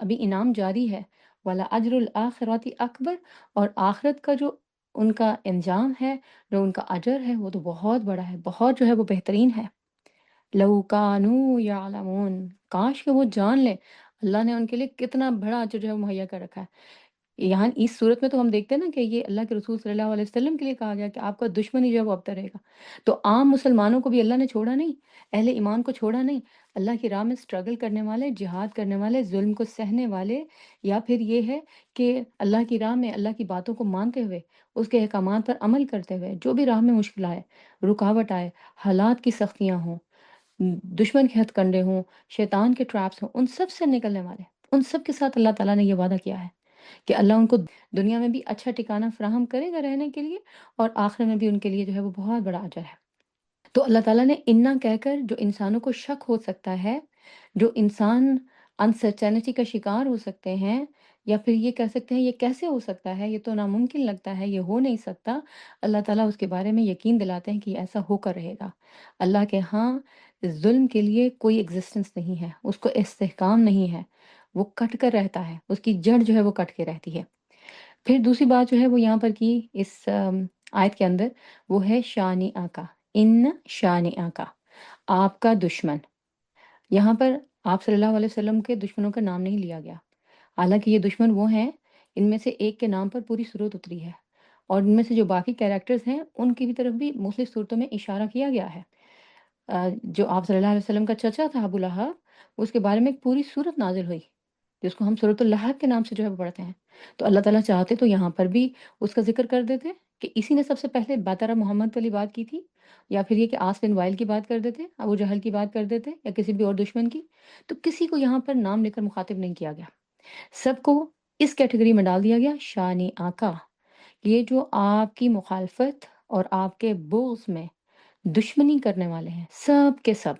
ابھی انعام جاری ہے۔ والا اجر الآخرۃ اکبر، اور آخرت کا جو ان کا انجام ہے، جو ان کا اجر ہے، وہ تو بہت بڑا ہے، بہت جو ہے وہ بہترین ہے۔ لو کانوا یعلمون، کاش کہ وہ جان لیں اللہ نے ان کے لیے کتنا بڑا اجر جو ہے وہ مہیا کر رکھا ہے۔ یہاں اس صورت میں تو ہم دیکھتے ہیں نا کہ یہ اللہ کے رسول صلی اللہ علیہ وسلم کے لیے کہا گیا کہ آپ کا دشمن ہی جو ہے وہ ابتر رہے گا۔ تو عام مسلمانوں کو بھی اللہ نے چھوڑا نہیں، اہل ایمان کو چھوڑا نہیں، اللہ کی راہ میں سٹرگل کرنے والے، جہاد کرنے والے، ظلم کو سہنے والے، یا پھر یہ ہے کہ اللہ کی راہ میں اللہ کی باتوں کو مانتے ہوئے، اس کے احکامات پر عمل کرتے ہوئے، جو بھی راہ میں مشکل آئے، رکاوٹ آئے، حالات کی سختیاں ہوں، دشمن کے ہتھ کنڈے ہوں، شیطان کے ٹریپس ہوں، ان سب سے نکلنے والے، ان سب کے ساتھ اللہ تعالیٰ نے یہ وعدہ کیا ہے کہ اللہ ان کو دنیا میں بھی اچھا ٹھکانہ فراہم کرے گا رہنے کے لیے، اور آخرت میں بھی ان کے لیے جو ہے وہ بہت بڑا اجر ہے۔ تو اللہ تعالیٰ نے انا کہہ کر جو انسانوں کو شک ہو سکتا ہے، جو انسان انسرٹینٹی کا شکار ہو سکتے ہیں، یا پھر یہ کہہ سکتے ہیں یہ کیسے ہو سکتا ہے، یہ تو ناممکن لگتا ہے، یہ ہو نہیں سکتا، اللہ تعالیٰ اس کے بارے میں یقین دلاتے ہیں کہ یہ ایسا ہو کر رہے گا۔ اللہ کے ہاں ظلم کے لیے کوئی ایگزسٹنس نہیں ہے، اس کو استحکام نہیں ہے، وہ کٹ کر رہتا ہے، اس کی جڑ جو ہے وہ کٹ کے رہتی ہے۔ پھر دوسری بات جو ہے وہ یہاں پر کی اس آیت کے اندر، وہ ہے شانی آقا، ان شانی آقا، آپ کا دشمن۔ یہاں پر آپ صلی اللہ علیہ وسلم کے دشمنوں کا نام نہیں لیا گیا، حالانکہ یہ دشمن وہ ہیں، ان میں سے ایک کے نام پر پوری سورت اتری ہے، اور ان میں سے جو باقی کیریکٹرز ہیں ان کی بھی طرف بھی مختلف صورتوں میں اشارہ کیا گیا ہے۔ جو آپ صلی اللہ علیہ وسلم کا چچا تھا ابو لہب، اس کے بارے میں ایک پوری سورت نازل ہوئی جس کو ہم سورۃ اللہب کے نام سے جو ہے وہ پڑھتے ہیں۔ تو اللہ تعالیٰ چاہتے تو یہاں پر بھی اس کا ذکر کر دیتے کہ اسی نے سب سے پہلے باترہ محمد والی بات کی تھی، یا پھر یہ کہ عاص بن وائل کی بات کر دیتے، ابو جہل کی بات کر دیتے، یا کسی بھی اور دشمن کی، تو کسی کو یہاں پر نام لے کر مخاطب نہیں کیا گیا، سب کو اس کیٹیگری میں ڈال دیا گیا شانی آقا، یہ جو آپ کی مخالفت اور آپ کے بغض میں دشمنی کرنے والے ہیں سب کے سب۔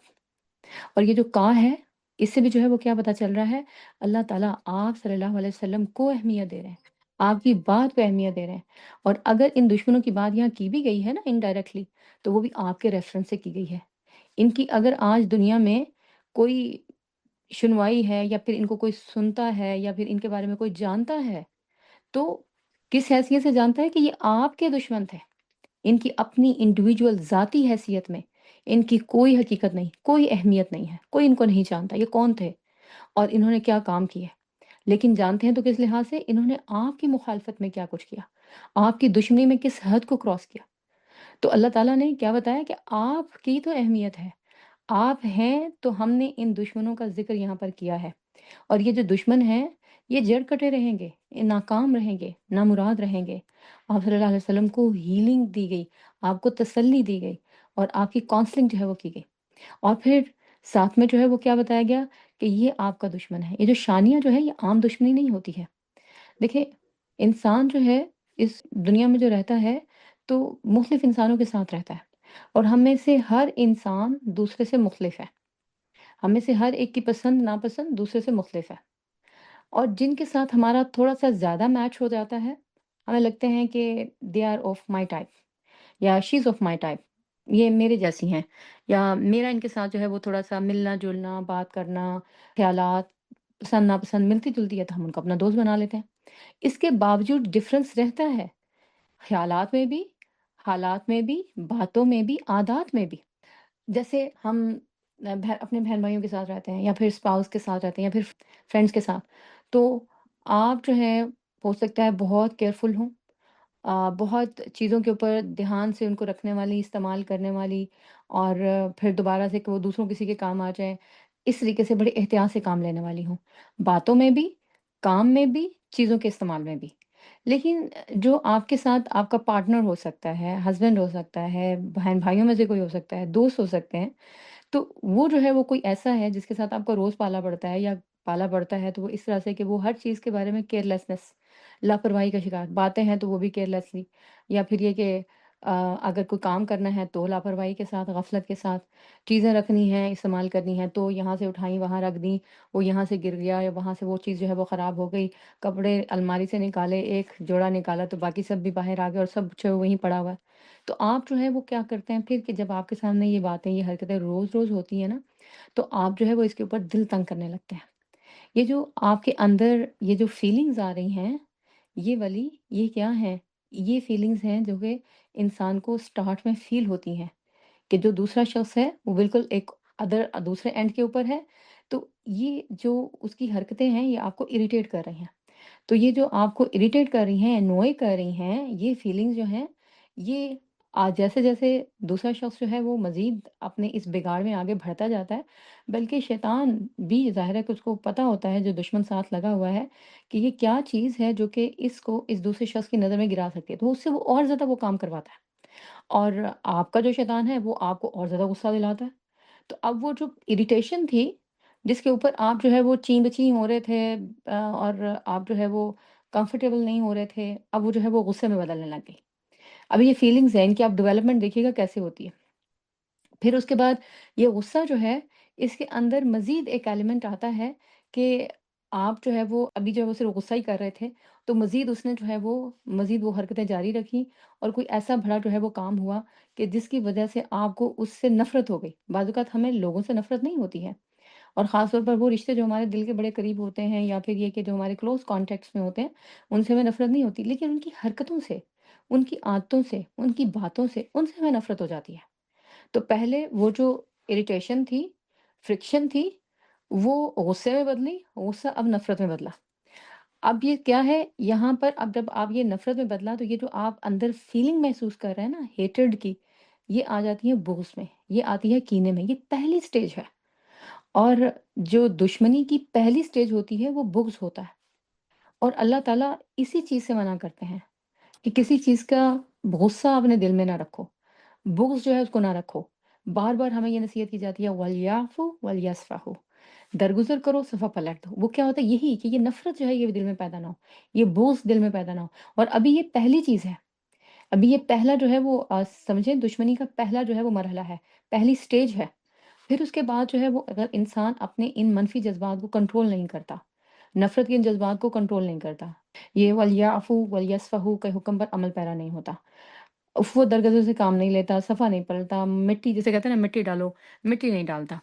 اور یہ جو کا ہے، اس سے بھی جو ہے وہ کیا پتہ چل رہا ہے، اللہ تعالیٰ آپ صلی اللہ علیہ وسلم کو اہمیت دے رہے ہیں، آپ کی بات کو اہمیت دے رہے ہیں، اور اگر ان دشمنوں کی بات یہاں کی بھی گئی ہے نا انڈائریکٹلی، تو وہ بھی آپ کے ریفرنس سے کی گئی ہے۔ ان کی اگر آج دنیا میں کوئی سنوائی ہے، یا پھر ان کو کوئی سنتا ہے، یا پھر ان کے بارے میں کوئی جانتا ہے، تو کس حیثیت سے جانتا ہے کہ یہ آپ کے دشمن تھے، ان کی اپنی انڈیویجول ذاتی حیثیت میں ان کی کوئی حقیقت نہیں، کوئی اہمیت نہیں ہے، کوئی ان کو نہیں جانتا یہ کون تھے اور انہوں نے کیا کام کیے، لیکن جانتے ہیں تو کس لحاظ سے انہوں نے آپ کی مخالفت میں کیا کچھ کیا، آپ کی دشمنی میں کس حد کو کراس کیا۔ تو اللہ تعالیٰ نے کیا بتایا کہ آپ کی تو اہمیت ہے، آپ ہیں، تو ہم نے ان دشمنوں کا ذکر یہاں پر کیا ہے، اور یہ جو دشمن ہیں یہ جڑ کٹے رہیں گے، یہ ناکام رہیں گے، نامراد رہیں گے۔ آپ صلی اللہ علیہ وسلم کو ہیلنگ دی گئی، آپ کو تسلی دی گئی، اور آپ کی کانسلنگ جو ہے وہ کی گئی، اور پھر ساتھ میں جو ہے وہ کیا بتایا گیا کہ یہ آپ کا دشمن ہے۔ یہ جو شانیہ جو ہے یہ عام دشمنی نہیں ہوتی ہے۔ دیکھیں، انسان جو ہے اس دنیا میں جو رہتا ہے تو مختلف انسانوں کے ساتھ رہتا ہے، اور ہم میں سے ہر انسان دوسرے سے مختلف ہے، ہم میں سے ہر ایک کی پسند ناپسند دوسرے سے مختلف ہے، اور جن کے ساتھ ہمارا تھوڑا سا زیادہ میچ ہو جاتا ہے، ہمیں لگتے ہیں کہ they are of my type, یا she is of my type, یہ میرے جیسی ہیں، یا میرا ان کے ساتھ جو ہے وہ تھوڑا سا ملنا جلنا، بات کرنا، خیالات پسند ناپسند ملتی جلتی ہے، تو ہم ان کو اپنا دوست بنا لیتے ہیں۔ اس کے باوجود ڈفرینس رہتا ہے، خیالات میں بھی، حالات میں بھی، باتوں میں بھی، عادات میں بھی۔ جیسے ہم اپنے بہن بھائیوں کے ساتھ رہتے ہیں، یا پھر اسپاؤس کے ساتھ رہتے ہیں، یا پھر فرینڈس کے ساتھ، تو آپ جو ہے ہو سکتا ہے بہت کیئرفل ہوں، بہت چیزوں کے اوپر دھیان سے ان کو رکھنے والی، استعمال کرنے والی، اور پھر دوبارہ سے کہ وہ دوسروں کسی کے کام آ جائیں، اس طریقے سے بڑے احتیاط سے کام لینے والی ہوں، باتوں میں بھی، کام میں بھی، چیزوں کے استعمال میں بھی۔ لیکن جو آپ کے ساتھ آپ کا پارٹنر ہو سکتا ہے، ہسبینڈ ہو سکتا ہے، بہن بھائیوں میں سے کوئی ہو سکتا ہے، دوست ہو سکتے ہیں، تو وہ جو ہے وہ کوئی ایسا ہے جس کے ساتھ آپ کو روز پالا پڑتا ہے، یا پالا پڑتا ہے تو وہ اس طرح سے کہ وہ ہر چیز کے بارے میں کیئرلیسنس، لاپرواہی کا شکار، باتیں ہیں تو وہ بھی کیئرلیسلی، یا پھر یہ کہ اگر کوئی کام کرنا ہے تو لاپرواہی کے ساتھ، غفلت کے ساتھ، چیزیں رکھنی ہیں، استعمال کرنی ہیں تو یہاں سے اٹھائیں وہاں رکھ دیں، وہ یہاں سے گر گیا، یا وہاں سے وہ چیز جو ہے وہ خراب ہو گئی، کپڑے الماری سے نکالے، ایک جوڑا نکالا تو باقی سب بھی باہر آ گئے اور سب جو ہے وہیں پڑا ہوا ہے۔ تو آپ جو ہے وہ کیا کرتے ہیں پھر کہ جب آپ کے سامنے یہ باتیں، یہ حرکتیں روز روز ہوتی ہیں نا، تو آپ جو ہے وہ اس کے اوپر دل تنگ کرنے لگتے ہیں۔ یہ جو آپ کے اندر یہ جو فیلنگز آ رہی ہیں، یہ والی، یہ کیا ہیں؟ یہ فیلنگز ہیں جو کہ انسان کو سٹارٹ میں فیل ہوتی ہیں کہ جو دوسرا شخص ہے وہ بالکل ایک دوسرے اینڈ کے اوپر ہے، تو یہ جو اس کی حرکتیں ہیں یہ آپ کو اریٹیٹ کر رہی ہیں۔ تو یہ جو آپ کو اریٹیٹ کر رہی ہیں، انوائے کر رہی ہیں، یہ فیلنگز جو ہیں، یہ جیسے جیسے دوسرا شخص جو ہے وہ مزید اپنے اس بگاڑ میں آگے بڑھتا جاتا ہے، بلکہ شیطان بھی ظاہر ہے کہ اس کو پتہ ہوتا ہے جو دشمن ساتھ لگا ہوا ہے کہ یہ کیا چیز ہے جو کہ اس کو اس دوسرے شخص کی نظر میں گرا سکتی ہے، تو اس سے وہ اور زیادہ وہ کام کرواتا ہے، اور آپ کا جو شیطان ہے وہ آپ کو اور زیادہ غصہ دلاتا ہے۔ تو اب وہ جو اریٹیشن تھی، جس کے اوپر آپ جو ہے وہ چیں بچیں ہو رہے تھے، اور آپ جو ہے وہ کمفرٹیبل نہیں ہو رہے تھے، اب وہ جو ہے وہ غصے میں بدلنے لگ گئی۔ اب یہ فیلنگز ہیں، ان کی آپ ڈیولپمنٹ دیکھیے گا کیسے ہوتی ہے۔ پھر اس کے بعد یہ غصہ جو ہے، اس کے اندر مزید ایک ایلیمنٹ آتا ہے کہ آپ جو ہے وہ ابھی جو ہے وہ صرف غصہ ہی کر رہے تھے، تو مزید اس نے جو ہے وہ مزید وہ حرکتیں جاری رکھی، اور کوئی ایسا بڑا جو ہے وہ کام ہوا کہ جس کی وجہ سے آپ کو اس سے نفرت ہو گئی۔ بعض اوقات ہمیں لوگوں سے نفرت نہیں ہوتی ہے، اور خاص طور پر وہ رشتے جو ہمارے دل کے بڑے قریب ہوتے ہیں، یا پھر یہ کہ جو ہمارے کلوز کانٹیکٹس میں ہوتے ہیں، ان سے ہمیں نفرت نہیں ہوتی، لیکن ان کی حرکتوں سے، ان کی عادتوں سے، ان کی باتوں سے، ان سے ہمیں نفرت ہو جاتی ہے۔ تو پہلے وہ جو اریٹیشن تھی، فرکشن تھی، وہ غصے میں بدلی، غصہ اب نفرت میں بدلا۔ اب یہ کیا ہے یہاں پر، اب جب آپ یہ نفرت میں بدلا تو یہ جو آپ اندر فیلنگ محسوس کر رہے ہیں نا ہیٹرڈ کی، یہ آ جاتی ہے بغض میں، یہ آتی ہے کینے میں، یہ پہلی سٹیج ہے۔ اور جو دشمنی کی پہلی سٹیج ہوتی ہے وہ بغض ہوتا ہے، اور اللہ تعالیٰ اسی چیز سے منع کرتے ہیں کہ کسی چیز کا غصہ اپنے دل میں نہ رکھو، بغض جو ہے اس کو نہ رکھو۔ بار بار ہمیں یہ نصیحت کی جاتی ہے وَلْيَعْفُوا وَلْيَصْفَحُوا، درگزر کرو، صفحہ پلٹ دو۔ وہ کیا ہوتا ہے؟ یہی کہ یہ نفرت جو ہے یہ دل میں پیدا نہ ہو، یہ بغض دل میں پیدا نہ ہو۔ اور ابھی یہ پہلی چیز ہے، ابھی یہ پہلا جو ہے وہ سمجھیں دشمنی کا پہلا جو ہے وہ مرحلہ ہے، پہلی سٹیج ہے۔ پھر اس کے بعد جو ہے وہ اگر انسان اپنے ان منفی جذبات کو کنٹرول نہیں کرتا، نفرت کے ان جذبات کو کنٹرول نہیں کرتا، یہ وَلْيَعْفُوا وَلْيَصْفَحُوا کے حکم پر عمل پیرا نہیں ہوتا، وہ درگزر سے کام نہیں لیتا، صفحہ نہیں پلٹتا، مٹی جسے کہتے ہیں نا مٹی ڈالو، مٹی نہیں ڈالتا،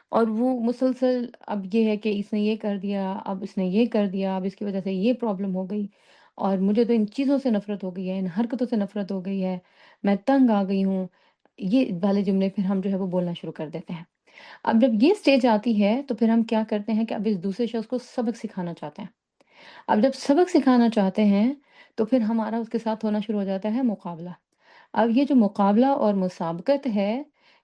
اور وہ مسلسل اب یہ ہے کہ اس نے یہ کر دیا، اب اس نے یہ کر دیا، اب اس کی وجہ سے یہ پرابلم ہو گئی، اور مجھے تو ان چیزوں سے نفرت ہو گئی ہے، ان حرکتوں سے نفرت ہو گئی ہے، میں تنگ آ گئی ہوں، یہ والے جملے پھر ہم جو ہے وہ بولنا شروع کر دیتے ہیں۔ اب جب یہ سٹیج آتی ہے تو پھر ہم کیا کرتے ہیں کہ اب اس دوسرے شخص کو سبق سکھانا چاہتے ہیں۔ اب جب سبق سکھانا چاہتے ہیں تو پھر ہمارا اس کے ساتھ ہونا شروع ہو جاتا ہے مقابلہ۔ اب یہ جو مقابلہ اور مسابقت ہے،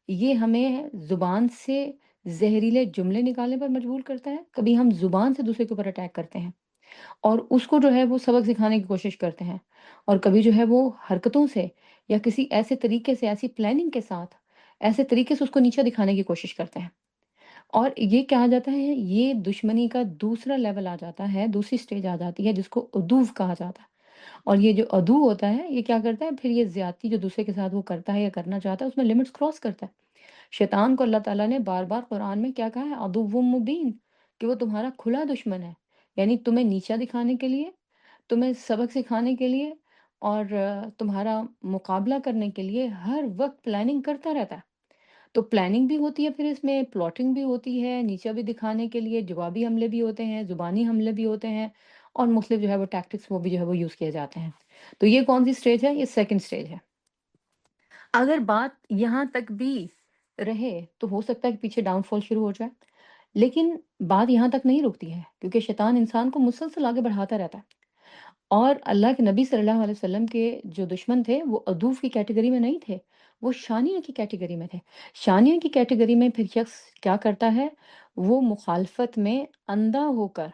یہ ہمیں زبان سے زہریلے جملے نکالنے پر مجبور کرتا ہے۔ کبھی ہم زبان سے دوسرے کے اوپر اٹیک کرتے ہیں اور اس کو جو ہے وہ سبق سکھانے کی کوشش کرتے ہیں، اور کبھی جو ہے وہ حرکتوں سے یا کسی ایسے طریقے سے، ایسی پلاننگ کے ساتھ، ایسے طریقے سے اس کو نیچا دکھانے کی کوشش کرتے ہیں۔ اور یہ کہا جاتا ہے، یہ دشمنی کا دوسرا لیول آ جاتا ہے، دوسری سٹیج آ جاتی ہے جس کو عدوّ کہا جاتا ہے۔ اور یہ جو عدو ہوتا ہے یہ کیا کرتا ہے؟ پھر یہ زیادتی جو دوسرے کے ساتھ وہ کرتا ہے یا کرنا چاہتا ہے اس میں لمٹس کراس کرتا ہے۔ شیطان کو اللہ تعالیٰ نے بار بار قرآن میں کیا کہا ہے؟ عدو مبین، کہ وہ تمہارا کھلا دشمن ہے، یعنی تمہیں نیچا دکھانے کے لیے، تمہیں سبق سکھانے کے لیے، اور تمہارا مقابلہ کرنے کے لیے ہر وقت پلاننگ کرتا رہتا ہے۔ تو پلاننگ بھی ہوتی ہے، پھر اس میں پلاٹنگ بھی ہوتی ہے، نیچا بھی دکھانے کے لیے جوابی حملے بھی ہوتے ہیں، زبانی حملے بھی ہوتے ہیں، اور مختلف جو ہے وہ ٹیکٹکس وہ بھی جو ہے وہ یوز کیے جاتے ہیں۔ تو یہ کون سی سٹیج ہے؟ یہ سیکنڈ سٹیج ہے۔ اگر بات یہاں تک بھی رہے تو ہو سکتا ہے کہ پیچھے ڈاؤن فال شروع ہو جائے، لیکن بات یہاں تک نہیں رکتی ہے، کیونکہ شیطان انسان کو مسلسل آگے بڑھاتا رہتا ہے۔ اور اللہ کے نبی صلی اللہ علیہ وسلم کے جو دشمن تھے وہ عدوف کی کیٹیگری میں نہیں تھے، وہ شانیہ کی کیٹیگری میں تھے۔ شانیہ کی کیٹیگری میں پھر شخص کیا کرتا ہے؟ وہ مخالفت میں اندھا ہو کر،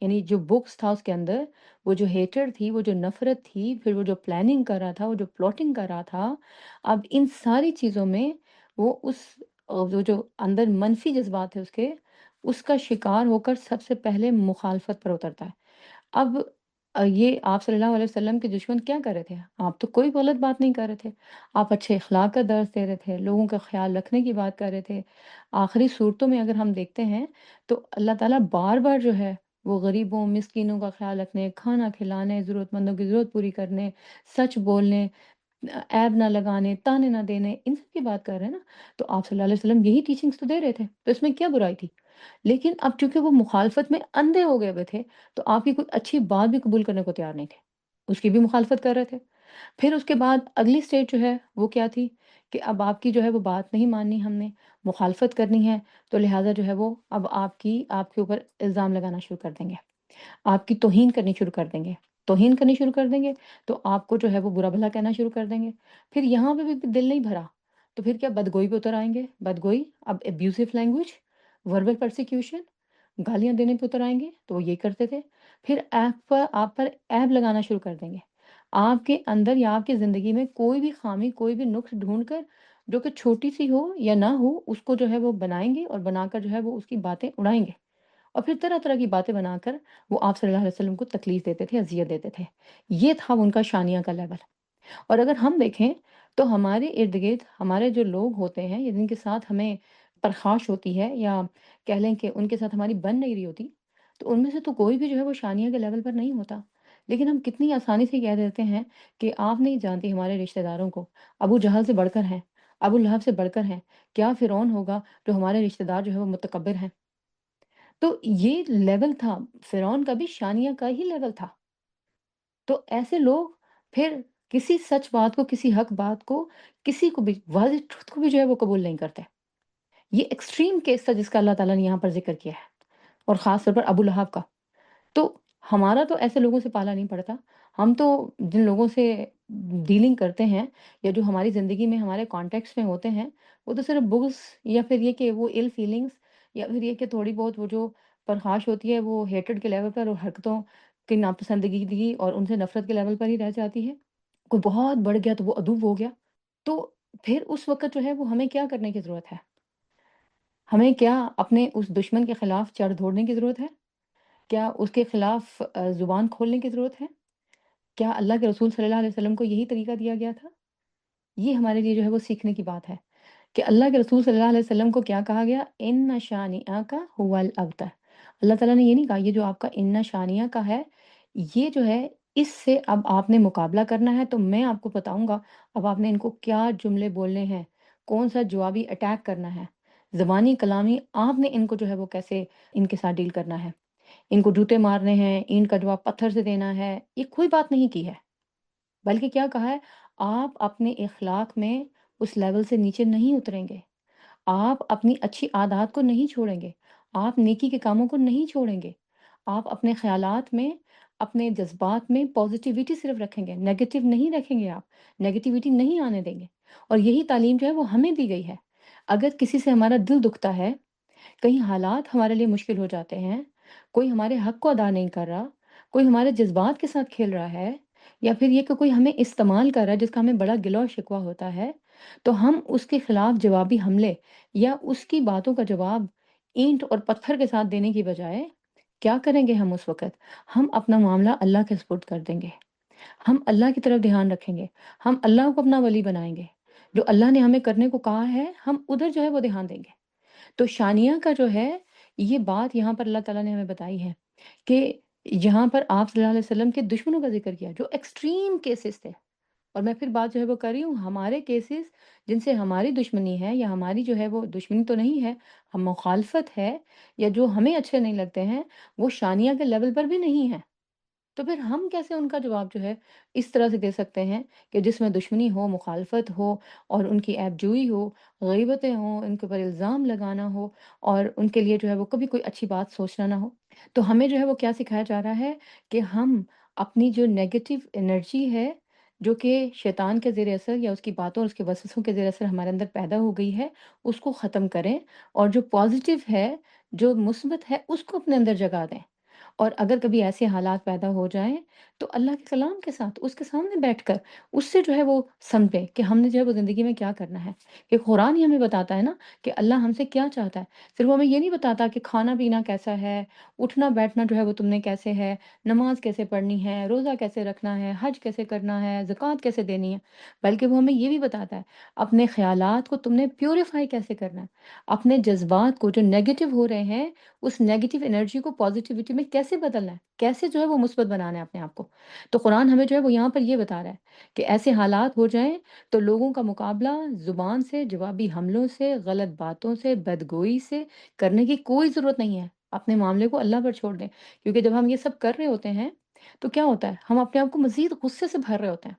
یعنی جو بغض تھا اس کے اندر، وہ جو ہیٹرڈ تھی، وہ جو نفرت تھی، پھر وہ جو پلاننگ کر رہا تھا، وہ جو پلاٹنگ کر رہا تھا، اب ان ساری چیزوں میں وہ وہ جو اندر منفی جذبات تھے اس کا شکار ہو کر سب سے پہلے مخالفت پر اترتا ہے۔ اب یہ آپ صلی اللہ علیہ وسلم کے دشمن کیا کر رہے تھے؟ آپ تو کوئی غلط بات نہیں کر رہے تھے، آپ اچھے اخلاق کا درس دے رہے تھے، لوگوں کا خیال رکھنے کی بات کر رہے تھے۔ آخری صورتوں میں اگر ہم دیکھتے ہیں تو اللہ تعالیٰ بار بار جو ہے وہ غریبوں مسکینوں کا خیال رکھنے، کھانا کھلانے، ضرورت مندوں کی ضرورت پوری کرنے، سچ بولنے، عیب نہ لگانے، تانے نہ دینے، ان سب کی بات کر رہے ہیں نا۔ تو آپ صلی اللہ علیہ وسلم یہی ٹیچنگز تو دے رہے تھے، تو اس میں کیا برائی تھی؟ لیکن اب چونکہ وہ مخالفت میں اندھے ہو گئے ہوئے تھے تو آپ کی کوئی اچھی بات بھی قبول کرنے کو تیار نہیں تھے، اس کی بھی مخالفت کر رہے تھے۔ پھر اس کے بعد اگلی سٹیج جو ہے وہ کیا تھی کہ اب آپ کی جو ہے وہ بات نہیں ماننی، ہم نے مخالفت کرنی ہے، تو لہٰذا جو ہے وہ اب آپ کے اوپر الزام لگانا شروع کر دیں گے، آپ کی توہین کرنی شروع کر دیں گے، توہین کرنی شروع کر دیں گے، تو آپ کو جو ہے وہ برا بھلا کہنا شروع کر دیں گے۔ پھر یہاں پہ بھی دل نہیں بھرا تو پھر کیا بدگوئی پہ اتر آئیں گے، بدگوئی، اب ابیوزو لینگویج، وربل پرسیکیوشن، گالیاں دینے پہ اتر آئیں گے، تو وہ یہ کرتے تھے۔ پھر آپ پر عیب لگانا شروع کر دیں گے، آپ کے اندر یا آپ کی زندگی میں کوئی بھی خامی، کوئی بھی نقص ڈھونڈ کر جو کہ چھوٹی سی ہو یا نہ ہو، اس کو جو ہے وہ بنائیں گے اور بنا کر جو ہے وہ اس کی باتیں اڑائیں گے، اور پھر طرح طرح کی باتیں بنا کر وہ آپ صلی اللہ علیہ وسلم کو تکلیف دیتے تھے، اذیت دیتے تھے۔ یہ تھا ان کا شانیہ کا لیول۔ اور اگر ہم دیکھیں تو ہمارے ارد گرد ہمارے جو لوگ ہوتے ہیں یا جن کے ساتھ ہمیں پرخاش ہوتی ہے، یا کہہ لیں کہ ان کے ساتھ ہماری بن نہیں رہی ہوتی، تو ان میں سے تو کوئی بھی جو ہے وہ شانیہ کے لیول پر نہیں ہوتا، لیکن ہم کتنی آسانی سے کہہ دیتے ہیں کہ آپ نہیں جانتی ہمارے رشتہ داروں کو، ابو جہل سے بڑھ کر ہیں، ابو لہب سے بڑھ کر ہیں، کیا فرعون ہوگا جو ہمارے رشتہ دار جو ہے وہ متکبر ہیں۔ تو یہ لیول تھا، فرعون کا بھی شانیہ کا ہی لیول تھا۔ تو ایسے لوگ پھر کسی سچ بات کو، کسی حق بات کو، کسی کو بھی واضح ٹروتھ کو بھی جو ہے وہ قبول نہیں کرتے۔ یہ ایکسٹریم کیس تھا جس کا اللہ تعالیٰ نے یہاں پر ذکر کیا ہے، اور خاص طور پر ابو لہب کا۔ تو ہمارا تو ایسے لوگوں سے پالا نہیں پڑتا، ہم تو جن لوگوں سے ڈیلنگ کرتے ہیں یا جو ہماری زندگی میں ہمارے کانٹیکس میں ہوتے ہیں، وہ تو صرف بغض، یا پھر یہ کہ وہ ill فیلنگس، یا پھر یہ کہ تھوڑی بہت وہ جو پرخاش ہوتی ہے وہ ہیٹرڈ کے لیول پر اور حرکتوں کی ناپسندیدگی اور ان سے نفرت کے لیول پر ہی رہ جاتی ہے۔ کوئی بہت بڑھ گیا تو وہ عدو ہو گیا، تو پھر اس وقت جو ہے وہ ہمیں کیا کرنے کی ضرورت ہے؟ ہمیں کیا اپنے اس دشمن کے خلاف چڑھ دوڑنے کی ضرورت ہے؟ کیا اس کے خلاف زبان کھولنے کی ضرورت ہے؟ کیا اللہ کے رسول صلی اللہ علیہ وسلم کو یہی طریقہ دیا گیا تھا؟ یہ ہمارے لیے جو ہے وہ سیکھنے کی بات ہے کہ اللہ کے رسول صلی اللہ علیہ وسلم کو کیا کہا گیا؟ ان شانیہ کا هو الابتر۔ اللہ تعالیٰ نے یہ نہیں کہا یہ جو آپ کا ان شانیہ کا ہے، یہ جو ہے اس سے اب آپ نے مقابلہ کرنا ہے تو میں آپ کو بتاؤں گا اب آپ نے ان کو کیا جملے بولنے ہیں، کون سا جوابی اٹیک کرنا ہے، زبانی کلامی آپ نے ان کو جو ہے وہ کیسے ان کے ساتھ ڈیل کرنا ہے، ان کو جوتے مارنے ہیں، اینٹ کا جواب پتھر سے دینا ہے، یہ کوئی بات نہیں کی ہے، بلکہ کیا کہا ہے؟ آپ اپنے اخلاق میں اس لیول سے نیچے نہیں اتریں گے، آپ اپنی اچھی عادات کو نہیں چھوڑیں گے، آپ نیکی کے کاموں کو نہیں چھوڑیں گے، آپ اپنے خیالات میں، اپنے جذبات میں پازیٹیوٹی صرف رکھیں گے، نیگیٹو نہیں رکھیں گے آپ، نیگیٹیوٹی نہیں آنے دیں گے، اور یہی تعلیم جو ہے وہ ہمیں دی گئی ہے۔ اگر کسی سے ہمارا دل دکھتا ہے، کہیں حالات ہمارے لیے مشکل ہو جاتے ہیں، کوئی ہمارے حق کو ادا نہیں کر رہا، کوئی ہمارے جذبات کے ساتھ کھیل رہا ہے، یا پھر یہ کہ کوئی ہمیں استعمال کر رہا ہے جس کا ہمیں بڑا گلہ و شکوہ ہوتا ہے، تو ہم اس کے خلاف جوابی حملے یا اس کی باتوں کا جواب اینٹ اور پتھر کے ساتھ دینے کی بجائے کیا کریں گے ہم اس وقت؟ ہم اپنا معاملہ اللہ کے سپرد کر دیں گے، ہم اللہ کی طرف دھیان رکھیں گے، ہم اللہ کو اپنا ولی بنائیں گے، جو اللہ نے ہمیں کرنے کو کہا ہے ہم ادھر جو ہے وہ دھیان دیں گے۔ تو شانیہ کا جو ہے یہ بات یہاں پر اللہ تعالیٰ نے ہمیں بتائی ہے کہ یہاں پر آپ صلی اللہ علیہ وسلم کے دشمنوں کا ذکر کیا جو ایکسٹریم کیسز تھے، اور میں پھر بات جو ہے وہ کر رہی ہوں ہمارے کیسز جن سے ہماری دشمنی ہے یا ہماری جو ہے وہ دشمنی تو نہیں ہے، ہم مخالفت ہے یا جو ہمیں اچھے نہیں لگتے ہیں، وہ شانیہ کے لیول پر بھی نہیں ہے، تو پھر ہم کیسے ان کا جواب جو ہے اس طرح سے دے سکتے ہیں کہ جس میں دشمنی ہو، مخالفت ہو، اور ان کی عیب جوئی ہو، غیبتیں ہوں، ان کے اوپر الزام لگانا ہو، اور ان کے لیے جو ہے وہ کبھی کوئی اچھی بات سوچنا نہ ہو۔ تو ہمیں جو ہے وہ کیا سکھایا جا رہا ہے کہ ہم اپنی جو نیگیٹو انرجی ہے، جو کہ شیطان کے زیر اثر یا اس کی باتوں اور اس کے وسوسوں کے زیر اثر ہمارے اندر پیدا ہو گئی ہے، اس کو ختم کریں، اور جو پازیٹیو ہے، جو مثبت ہے، اس کو اپنے اندر جگا دیں۔ اور اگر کبھی ایسے حالات پیدا ہو جائیں تو اللہ کے کلام کے ساتھ اس کے سامنے بیٹھ کر اس سے جو ہے وہ سمجھیں کہ ہم نے جو ہے وہ زندگی میں کیا کرنا ہے، کہ قرآن ہی ہمیں بتاتا ہے نا کہ اللہ ہم سے کیا چاہتا ہے، صرف وہ ہمیں یہ نہیں بتاتا کہ کھانا پینا کیسا ہے، اٹھنا بیٹھنا جو ہے وہ تم نے کیسے ہے، نماز کیسے پڑھنی ہے، روزہ کیسے رکھنا ہے، حج کیسے کرنا ہے، زکوٰۃ کیسے دینی ہے، بلکہ وہ ہمیں یہ بھی بتاتا ہے اپنے خیالات کو تم نے پیوریفائی کیسے کرنا ہے، اپنے جذبات کو جو نیگیٹو ہو رہے ہیں اس نیگیٹو انرجی کو پازیٹیوٹی میں کیسے بدلنا ہے، کیسے جو ہے وہ مثبت بنانا ہے اپنے آپ کو۔ تو قرآن ہمیں جو ہے وہ یہاں پر یہ بتا رہا ہے کہ ایسے حالات ہو جائیں تو لوگوں کا مقابلہ زبان سے، جوابی حملوں سے، غلط باتوں سے، بدگوئی سے کرنے کی کوئی ضرورت نہیں ہے، اپنے معاملے کو اللہ پر چھوڑ دیں، کیونکہ جب ہم یہ سب کر رہے ہوتے ہیں تو کیا ہوتا ہے، ہم اپنے آپ کو مزید غصے سے بھر رہے ہوتے ہیں۔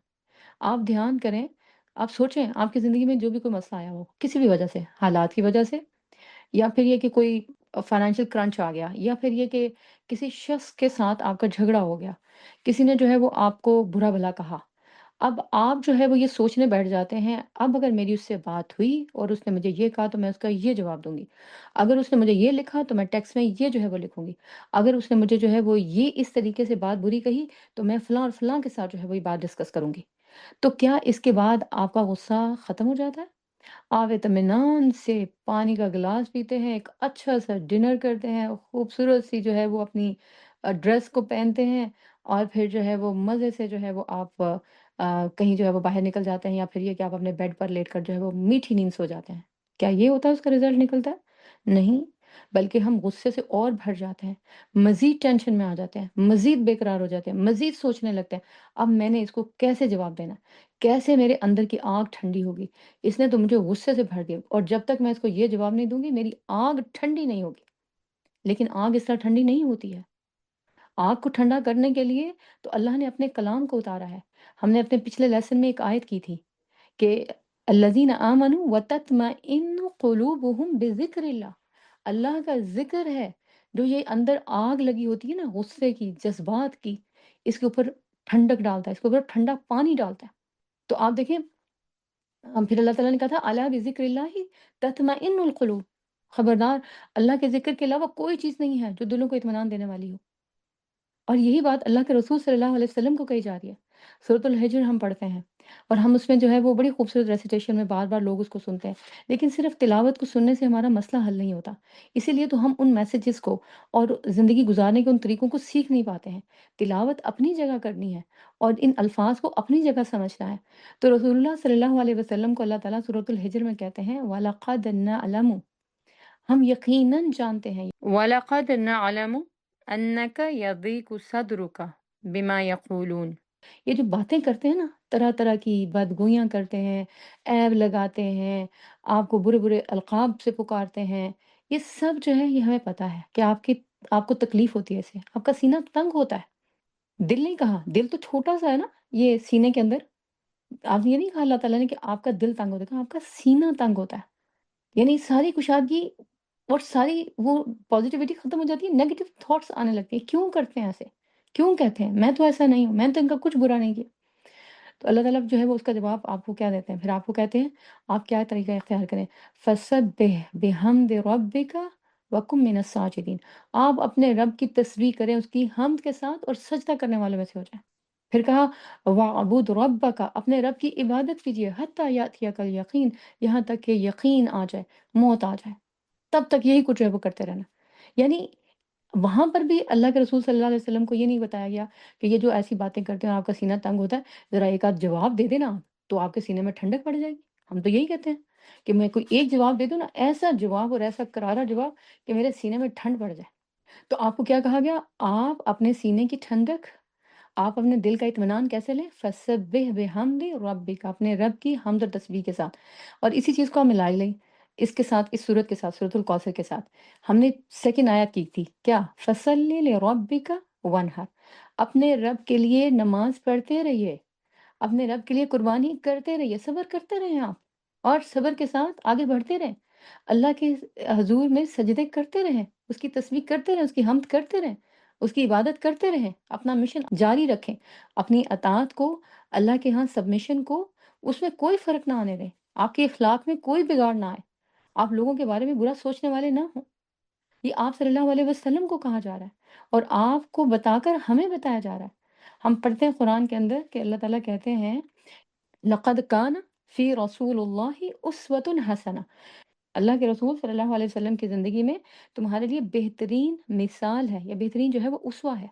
آپ دھیان کریں، آپ سوچیں آپ کی زندگی میں جو بھی کوئی مسئلہ آیا ہو کسی بھی وجہ سے، حالات کی وجہ سے، یا پھر یہ کہ کوئی فائنینشیل کرنچ آ گیا، یا پھر یہ کہ کسی شخص کے ساتھ آپ کا جھگڑا ہو گیا، کسی نے جو ہے وہ آپ کو برا بھلا کہا، اب آپ جو ہے وہ یہ سوچنے بیٹھ جاتے ہیں اب اگر میری اس سے بات ہوئی اور اس نے مجھے یہ کہا تو میں اس کا یہ جواب دوں گی، اگر اس نے مجھے یہ لکھا تو میں ٹیکسٹ میں یہ جو ہے وہ لکھوں گی، اگر اس نے مجھے جو ہے وہ یہ اس طریقے سے بات بری کہی تو میں فلاں اور فلاں کے ساتھ جو ہے وہ یہ بات ڈسکس کروں گی۔ تو کیا اس کے بعد آپ کا غصہ ختم ہو جاتا ہے؟ آپ اطمینان سے پانی کا گلاس پیتے ہیں، ایک اچھا سا ڈنر کرتے ہیں، خوبصورت سی جو ہے وہ اپنی ڈریس کو پہنتے ہیں، اور پھر جو ہے وہ مزے سے جو ہے وہ آپ کہیں جو ہے وہ باہر نکل جاتے ہیں، یا پھر یہ کہ آپ اپنے بیڈ پر لیٹ کر جو ہے وہ میٹھی نیند سو جاتے ہیں۔ کیا یہ ہوتا ہے اس کا رزلٹ نکلتا ہے؟ نہیں، بلکہ ہم غصے سے اور بھر جاتے ہیں، مزید ٹینشن میں آ جاتے ہیں، مزید بے قرار ہو جاتے ہیں، مزید سوچنے لگتے ہیں اب میں نے اس کو کیسے جواب دینا ہے؟ کیسے میرے اندر کی آگ ٹھنڈی ہوگی؟ اس نے تو مجھے غصے سے بھر دیا، اور جب تک میں اس کو یہ جواب نہیں دوں گی میری آگ ٹھنڈی نہیں ہوگی۔ لیکن آگ اس طرح ٹھنڈی نہیں ہوتی ہے، آگ کو ٹھنڈا کرنے کے لیے تو اللہ نے اپنے کلام کو اتارا ہے۔ ہم نے اپنے پچھلے لیسن میں ایک آیت کی تھی کہ الذین آمنوا وتطمئن قلوبہم بذکر اللہ، اللہ کا ذکر ہے جو یہ اندر آگ لگی ہوتی ہے نا غصے کی، جذبات کی، اس کے اوپر ٹھنڈک ڈالتا ہے، اس کے اوپر ٹھنڈا پانی ڈالتا ہے۔ تو آپ دیکھیں پھر اللہ تعالیٰ نے کہا تھا الا بذکر اللہ تطمئن القلوب، خبردار اللہ کے ذکر کے علاوہ کوئی چیز نہیں ہے جو دلوں کو اطمینان دینے والی ہو، اور یہی بات اللہ کے رسول صلی اللہ علیہ وسلم کو کہی جا رہی ہے۔ سورۃ الحجر ہم پڑھتے ہیں اور ہم اس میں جو ہے وہ بڑی خوبصورت ریسیٹیشن میں بار بار لوگ اس کو سنتے ہیں، لیکن صرف تلاوت کو سننے سے ہمارا مسئلہ حل نہیں ہوتا۔ اسی لیے تو ہم ان میسیجز کو اور زندگی گزارنے کے ان طریقوں کو سیکھ نہیں پاتے ہیں۔ تلاوت اپنی جگہ کرنی ہے اور ان الفاظ کو اپنی جگہ سمجھنا ہے۔ تو رسول اللہ صلی اللہ علیہ وسلم کو اللہ تعالیٰ سورۃ الحجر میں کہتے ہیں وَلَقَدْ نَعْلَمُ، ہم یقیناً جانتے ہیں، وَلَقَدْ نَعْلَمُ أَنَّكَ يَضِيقُ صَدْرُكَ بِمَا يَقُولُونَ، یہ جو باتیں کرتے ہیں نا، طرح طرح کی بدگوئیاں کرتے ہیں، عیب لگاتے ہیں، آپ کو برے برے القاب سے پکارتے ہیں، یہ سب جو ہے یہ ہمیں پتہ ہے کہ آپ کو تکلیف ہوتی ہے، اس سے آپ کا سینہ تنگ ہوتا ہے۔ دل نہیں کہا، دل تو چھوٹا سا ہے نا یہ سینے کے اندر، آپ نے یہ نہیں کہا اللہ تعالیٰ نے کہ آپ کا دل تنگ ہوتا ہے، کہا آپ کا سینہ تنگ ہوتا ہے، یعنی ساری کشادگی اور ساری وہ پازیٹیوٹی ختم ہو جاتی ہے، نیگیٹو تھاٹس آنے لگتے ہیں، کیوں کرتے ہیں ایسے؟ کیوں کہتے ہیں میں تو ایسا نہیں ہوں، میں نے تو ان کا کچھ برا نہیں کیا؟ تو اللہ تعالیٰ جو ہے وہ اس کا جواب آپ کو کیا دیتے ہیں؟ پھر آپ کو کہتے ہیں آپ کیا طریقہ اختیار کریں، فَسَبِّحْ بِحَمْدِ رَبِّكَ وَكُن مِّنَ الساجدین، آپ اپنے رب کی تسبیح کریں اس کی حمد کے ساتھ اور سجدہ کرنے والوں میں سے ہو جائیں۔ پھر کہا وَاعْبُدْ رَبَّكَ، اپنے رب کی عبادت کیجیے حَتَّىٰ يَأْتِيَكَ الْيَقِينُ، یہاں تک کہ یقین آ جائے، موت آ جائے، تب تک یہی کچھ ہے وہ کرتے رہنا۔ یعنی وہاں پر بھی اللہ کے رسول صلی اللہ علیہ وسلم کو یہ نہیں بتایا گیا کہ یہ جو ایسی باتیں کرتے ہیں اور آپ کا سینہ تنگ ہوتا ہے، ذرا ایک آدھ جواب دے دینا تو آپ کے سینے میں ٹھنڈک پڑ جائے گی۔ ہم تو یہی کہتے ہیں کہ میں کوئی ایک جواب دے دوں نا، ایسا جواب اور ایسا کرارا جواب کہ میرے سینے میں ٹھنڈ پڑ جائے۔ تو آپ کو کیا کہا گیا؟ آپ اپنے سینے کی ٹھنڈک، آپ اپنے دل کا اطمینان کیسے لیں؟ فَسَبِّحْ بِحَمْدِ رَبِّكَ، اپنے رب کی حمد اور تسبیح کے ساتھ۔ اور اسی چیز کو ہم ملائی لیں اس کے ساتھ، اس صورت کے ساتھ، سورۃ الکوثر کے ساتھ۔ ہم نے سیکنڈ آیت کی تھی کیا؟ فَصَلِّ لِرَبِّكَ وَانْحَرْ، اپنے رب کے لیے نماز پڑھتے رہیے، اپنے رب کے لیے قربانی کرتے رہیے، صبر کرتے رہیں آپ، اور صبر کے ساتھ آگے بڑھتے رہیں، اللہ کے حضور میں سجدے کرتے رہیں، اس کی تسبیح کرتے رہیں، اس کی حمد کرتے رہیں، اس کی عبادت کرتے رہیں، اپنا مشن جاری رکھیں، اپنی اطاعت کو، اللہ کے ہاں سبمیشن کو، اس میں کوئی فرق نہ آنے دیں، آپ کے اخلاق میں کوئی بگاڑ نہ آئے، آپ لوگوں کے بارے میں برا سوچنے والے نہ ہوں۔ یہ آپ صلی اللہ علیہ وسلم کو کہا جا رہا ہے اور آپ کو بتا کر ہمیں بتایا جا رہا ہے۔ ہم پڑھتے ہیں قرآن کے اندر کہ اللہ تعالیٰ کہتے ہیں لَقَدْ كَانَ فِي رَسُولِ اللَّهِ أُسْوَةٌ حَسَنَةٌ، اللہ کے رسول صلی اللہ علیہ وسلم کی زندگی میں تمہارے لیے بہترین مثال ہے، یا بہترین جو ہے وہ اسوہ ہے۔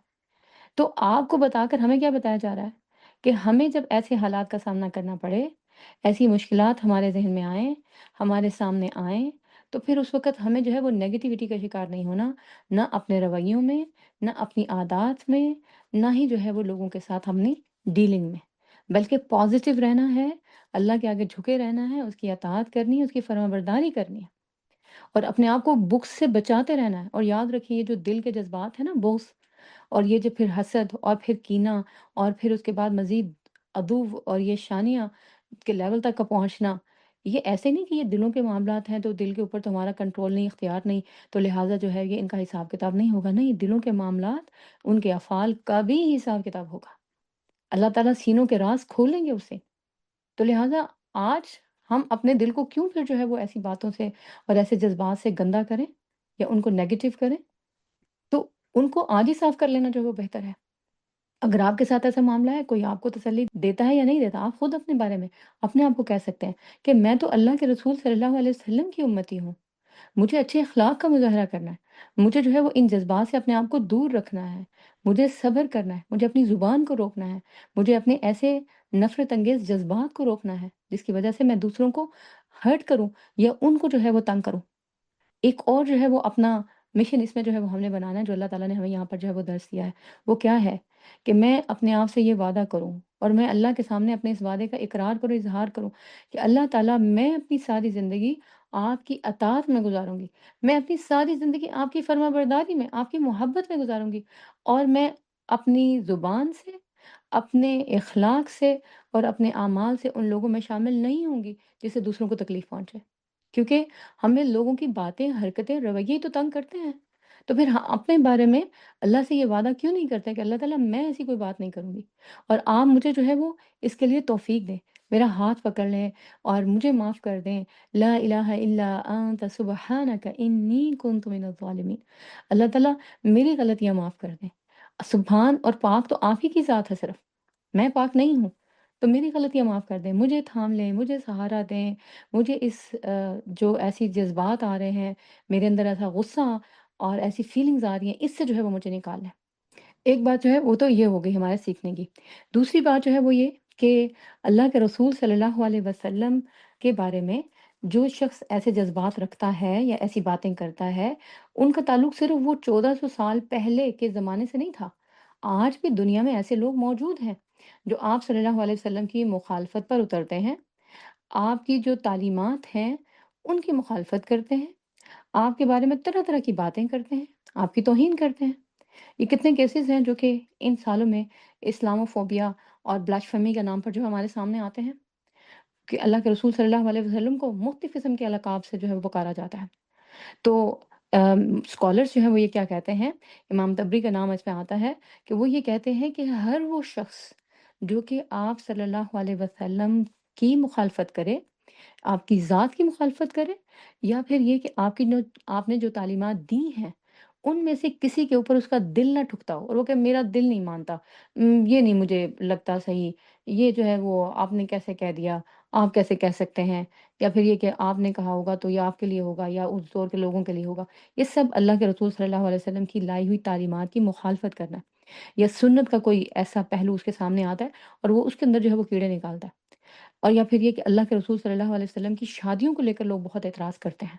تو آپ کو بتا کر ہمیں کیا بتایا جا رہا ہے کہ ہمیں جب ایسے حالات کا سامنا کرنا پڑے، ایسی مشکلات ہمارے ذہن میں آئیں، ہمارے سامنے آئیں، تو پھر اس وقت ہمیں جو ہے وہ نیگیٹیوٹی کا شکار نہیں ہونا، نہ اپنے رویوں میں، نہ اپنی عادات میں، نہ ہی جو ہے وہ لوگوں کے ساتھ ہم نے ڈیلنگ میں، بلکہ پازیٹیو رہنا ہے، اللہ کے آگے جھکے رہنا ہے، اس کی اطاعت کرنی ہے، اس کی فرما برداری کرنی ہے، اور اپنے آپ کو بغض سے بچاتے رہنا ہے۔ اور یاد رکھیے یہ جو دل کے جذبات ہیں نا، بغض، اور یہ جو پھر حسد اور پھر کینہ اور پھر اس کے بعد مزید عدو اور یہ شانیہ کے لیول تک کا پہنچنا، یہ ایسے نہیں کہ یہ دلوں کے معاملات ہیں تو دل کے اوپر تمہارا کنٹرول نہیں، اختیار نہیں، تو لہٰذا جو ہے یہ ان کا حساب کتاب نہیں ہوگا۔ نہیں، دلوں کے معاملات، ان کے افعال کا بھی حساب کتاب ہوگا، اللہ تعالیٰ سینوں کے راز کھولیں گے اسے۔ تو لہٰذا آج ہم اپنے دل کو کیوں پھر جو ہے وہ ایسی باتوں سے اور ایسے جذبات سے گندا کریں یا ان کو نیگیٹو کریں؟ تو ان کو آج ہی صاف کر لینا جو ہے وہ بہتر ہے۔ اگر آپ کے ساتھ ایسا معاملہ ہے، کوئی آپ کو تسلی دیتا ہے یا نہیں دیتا، آپ خود اپنے بارے میں اپنے آپ کو کہہ سکتے ہیں کہ میں تو اللہ کے رسول صلی اللہ علیہ وسلم کی امتی ہوں، مجھے اچھے اخلاق کا مظاہرہ کرنا ہے، مجھے جو ہے وہ ان جذبات سے اپنے آپ کو دور رکھنا ہے، مجھے صبر کرنا ہے، مجھے اپنی زبان کو روکنا ہے، مجھے اپنے ایسے نفرت انگیز جذبات کو روکنا ہے جس کی وجہ سے میں دوسروں کو ہرٹ کروں یا ان کو جو ہے وہ تنگ کروں۔ ایک اور جو ہے وہ اپنا مشن اس میں جو ہے وہ ہم نے بنانا ہے، جو اللہ تعالیٰ نے ہمیں یہاں پر جو ہے وہ درس دیا ہے، وہ کیا ہے کہ میں اپنے آپ سے یہ وعدہ کروں اور میں اللہ کے سامنے اپنے اس وعدے کا اقرار کروں، اظہار کروں کہ اللہ تعالیٰ میں اپنی ساری زندگی آپ کی اطاعت میں گزاروں گی، میں اپنی ساری زندگی آپ کی فرما برداری میں، آپ کی محبت میں گزاروں گی، اور میں اپنی زبان سے، اپنے اخلاق سے اور اپنے اعمال سے ان لوگوں میں شامل نہیں ہوں گی جس سے دوسروں کو تکلیف پہنچے، کیونکہ ہمیں لوگوں کی باتیں، حرکتیں، رویے ہی تو تنگ کرتے ہیں۔ تو پھر اپنے بارے میں اللہ سے یہ وعدہ کیوں نہیں کرتے کہ اللہ تعالیٰ میں ایسی کوئی بات نہیں کروں گی، اور آپ مجھے جو ہے وہ اس کے لیے توفیق دیں، میرا ہاتھ پکڑ لیں اور مجھے معاف کر دیں۔ لا الہ الا انت سبحانک انی کنت من الظالمین، اللہ تعالیٰ میری غلطیاں معاف کر دیں۔ سبحان اور پاک تو آپ ہی کی ذات ہے صرف، میں پاک نہیں ہوں، تو میری غلطیاں معاف کر دیں، مجھے تھام لیں، مجھے سہارا دیں، مجھے اس جو ایسی جذبات آ رہے ہیں، میرے اندر ایسا غصہ اور ایسی فیلنگز آ رہی ہیں، اس سے جو ہے وہ مجھے نکال لیں۔ ایک بات جو ہے وہ تو یہ ہو گئی ہمارے سیکھنے کی۔ دوسری بات جو ہے وہ یہ کہ اللہ کے رسول صلی اللہ علیہ وسلم کے بارے میں جو شخص ایسے جذبات رکھتا ہے یا ایسی باتیں کرتا ہے، ان کا تعلق صرف وہ 1400 سال پہلے کے زمانے سے نہیں تھا۔ آج بھی دنیا میں ایسے لوگ موجود ہیں جو آپ صلی اللہ علیہ وسلم کی مخالفت پر اترتے ہیں، آپ کی جو تعلیمات ہیں ان کی مخالفت کرتے ہیں، آپ کے بارے میں طرح طرح کی باتیں کرتے ہیں، آپ کی توہین کرتے ہیں۔ یہ کتنے کیسز ہیں جو کہ ان سالوں میں اسلامو فوبیا اور بلاشفمی کے نام پر جو ہمارے سامنے آتے ہیں کہ اللہ کے رسول صلی اللہ علیہ وسلم کو مختلف قسم کے القاب سے جو ہے وہ پکارا جاتا ہے۔ تو اسکالرس جو ہیں وہ یہ کیا کہتے ہیں، امام طبری کا نام اس میں آتا ہے کہ وہ یہ کہتے ہیں کہ ہر وہ شخص جو کہ آپ صلی اللہ علیہ وسلم کی مخالفت کرے، آپ کی ذات کی مخالفت کرے، یا پھر یہ کہ آپ نے جو تعلیمات دی ہیں ان میں سے کسی کے اوپر اس کا دل نہ ٹھکتا ہو اور وہ کہ میرا دل نہیں مانتا، یہ نہیں مجھے لگتا صحیح، یہ جو ہے وہ آپ نے کیسے کہہ دیا، آپ کیسے کہہ سکتے ہیں، یا پھر یہ کہ آپ نے کہا ہوگا تو یہ آپ کے لیے ہوگا یا اس دور کے لوگوں کے لیے ہوگا۔ یہ سب اللہ کے رسول صلی اللہ علیہ وسلم کی لائی ہوئی تعلیمات کی مخالفت کرنا ہے، یا سنت کا کوئی ایسا پہلو اس کے سامنے آتا ہے اور وہ اس کے اندر جو ہے وہ کیڑے نکالتا ہے، اور یا پھر یہ کہ اللہ کے رسول صلی اللہ علیہ وسلم کی شادیوں کو لے کر لوگ بہت اعتراض کرتے ہیں،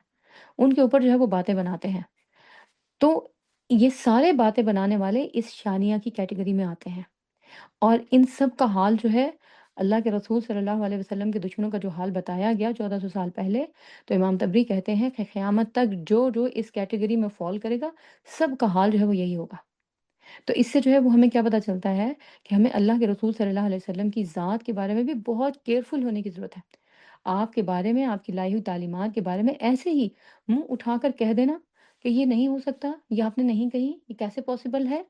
ان کے اوپر جو ہے وہ باتیں بناتے ہیں۔ تو یہ سارے باتیں بنانے والے اس شانیہ کی کیٹیگری میں آتے ہیں، اور ان سب کا حال جو ہے اللہ کے رسول صلی اللہ علیہ وسلم کے دشمنوں کا جو حال بتایا گیا 1400 سال پہلے، تو امام طبری کہتے ہیں کہ قیامت تک جو جو اس کیٹیگری میں فال کرے گا، سب کا حال جو ہے وہ یہی ہوگا۔ تو اس سے جو ہے وہ ہمیں کیا پتہ چلتا ہے کہ ہمیں اللہ کے رسول صلی اللہ علیہ وسلم کی ذات کے بارے میں بھی بہت کیئرفل ہونے کی ضرورت ہے۔ آپ کے بارے میں، آپ کی لائی ہوئی تعلیمات کے بارے میں ایسے ہی منہ اٹھا کر کہہ دینا کہ یہ نہیں ہو سکتا، یہ آپ نے نہیں کہی، یہ کیسے پاسبل ہے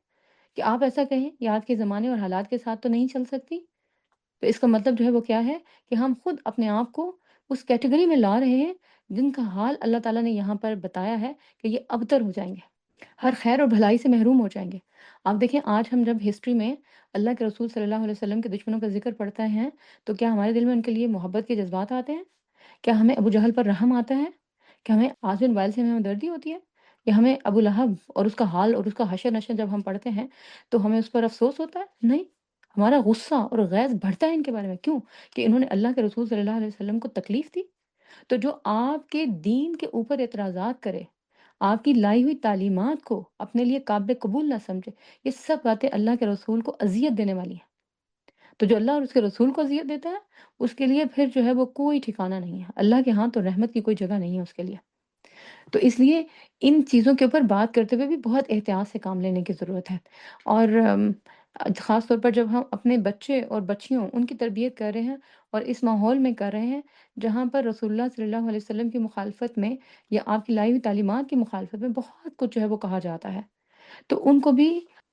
کہ آپ ایسا کہیں، یہ آج کے زمانے اور حالات کے ساتھ تو نہیں چل سکتی۔ تو اس کا مطلب جو ہے وہ کیا ہے کہ ہم خود اپنے آپ کو اس کیٹیگری میں لا رہے ہیں جن کا حال اللہ تعالیٰ نے یہاں پر بتایا ہے کہ یہ ابتر ہو جائیں گے، ہر خیر اور بھلائی سے محروم ہو جائیں گے۔ آپ دیکھیں آج ہم جب ہسٹری میں اللہ کے رسول صلی اللہ علیہ وسلم کے دشمنوں کا ذکر پڑھتے ہیں تو کیا ہمارے دل میں ان کے لیے محبت کے جذبات آتے ہیں؟ کیا ہمیں ابو جہل پر رحم آتا ہے؟ کیا ہمیں عاص بن وائل سے ہمیں ہمدردی ہوتی ہے؟ یا ہمیں ابو لہب اور اس کا حال اور اس کا حشر نشر جب ہم پڑھتے ہیں تو ہمیں اس پر افسوس ہوتا ہے؟ نہیں، ہمارا غصہ اور غیظ بڑھتا ہے ان کے بارے میں۔ کیوں؟ کہ انہوں نے اللہ کے رسول صلی اللہ علیہ وسلم کو تکلیف دی۔ تو جو آپ کے دین کے اوپر اعتراضات کرے، آپ کی لائی ہوئی تعلیمات کو اپنے لیے قابل قبول نہ سمجھے، یہ سب باتیں اللہ کے رسول کو اذیت دینے والی ہیں۔ تو جو اللہ اور اس کے رسول کو اذیت دیتا ہے، اس کے لیے پھر جو ہے وہ کوئی ٹھکانہ نہیں ہے، اللہ کے ہاں تو رحمت کی کوئی جگہ نہیں ہے اس کے لیے۔ تو اس لیے ان چیزوں کے اوپر بات کرتے ہوئے بھی بہت احتیاط سے کام لینے کی ضرورت ہے، اور خاص طور پر جب ہم اپنے بچے اور بچیوں ان کی تربیت کر رہے ہیں اور اس ماحول میں کر رہے ہیں جہاں پر رسول اللہ صلی اللہ علیہ وسلم کی مخالفت میں یا آپ کی لائی ہوئی تعلیمات کی مخالفت میں بہت کچھ جو ہے وہ کہا جاتا ہے، تو ان کو بھی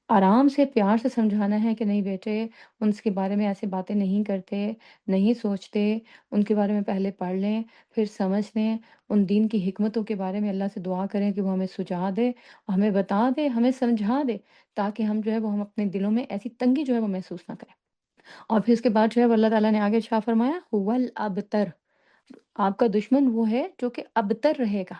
آرام سے پیار سے سمجھانا ہے کہ نہیں بیٹے، ان کے بارے میں ایسے باتیں نہیں کرتے، نہیں سوچتے، ان کے بارے میں پہلے پڑھ لیں، پھر سمجھ لیں، ان دین کی حکمتوں کے بارے میں اللہ سے دعا کریں کہ وہ ہمیں سجا دے، ہمیں بتا دے، ہمیں سمجھا دے، تاکہ ہم جو ہے وہ ہم اپنے دلوں میں ایسی تنگی جو ہے وہ محسوس نہ کریں۔ اور پھر اس کے بعد جو ہے وہ اللہ تعالیٰ نے آگے ارشاد فرمایا هو الابتر، آپ کا دشمن وہ ہے جو کہ ابتر رہے گا۔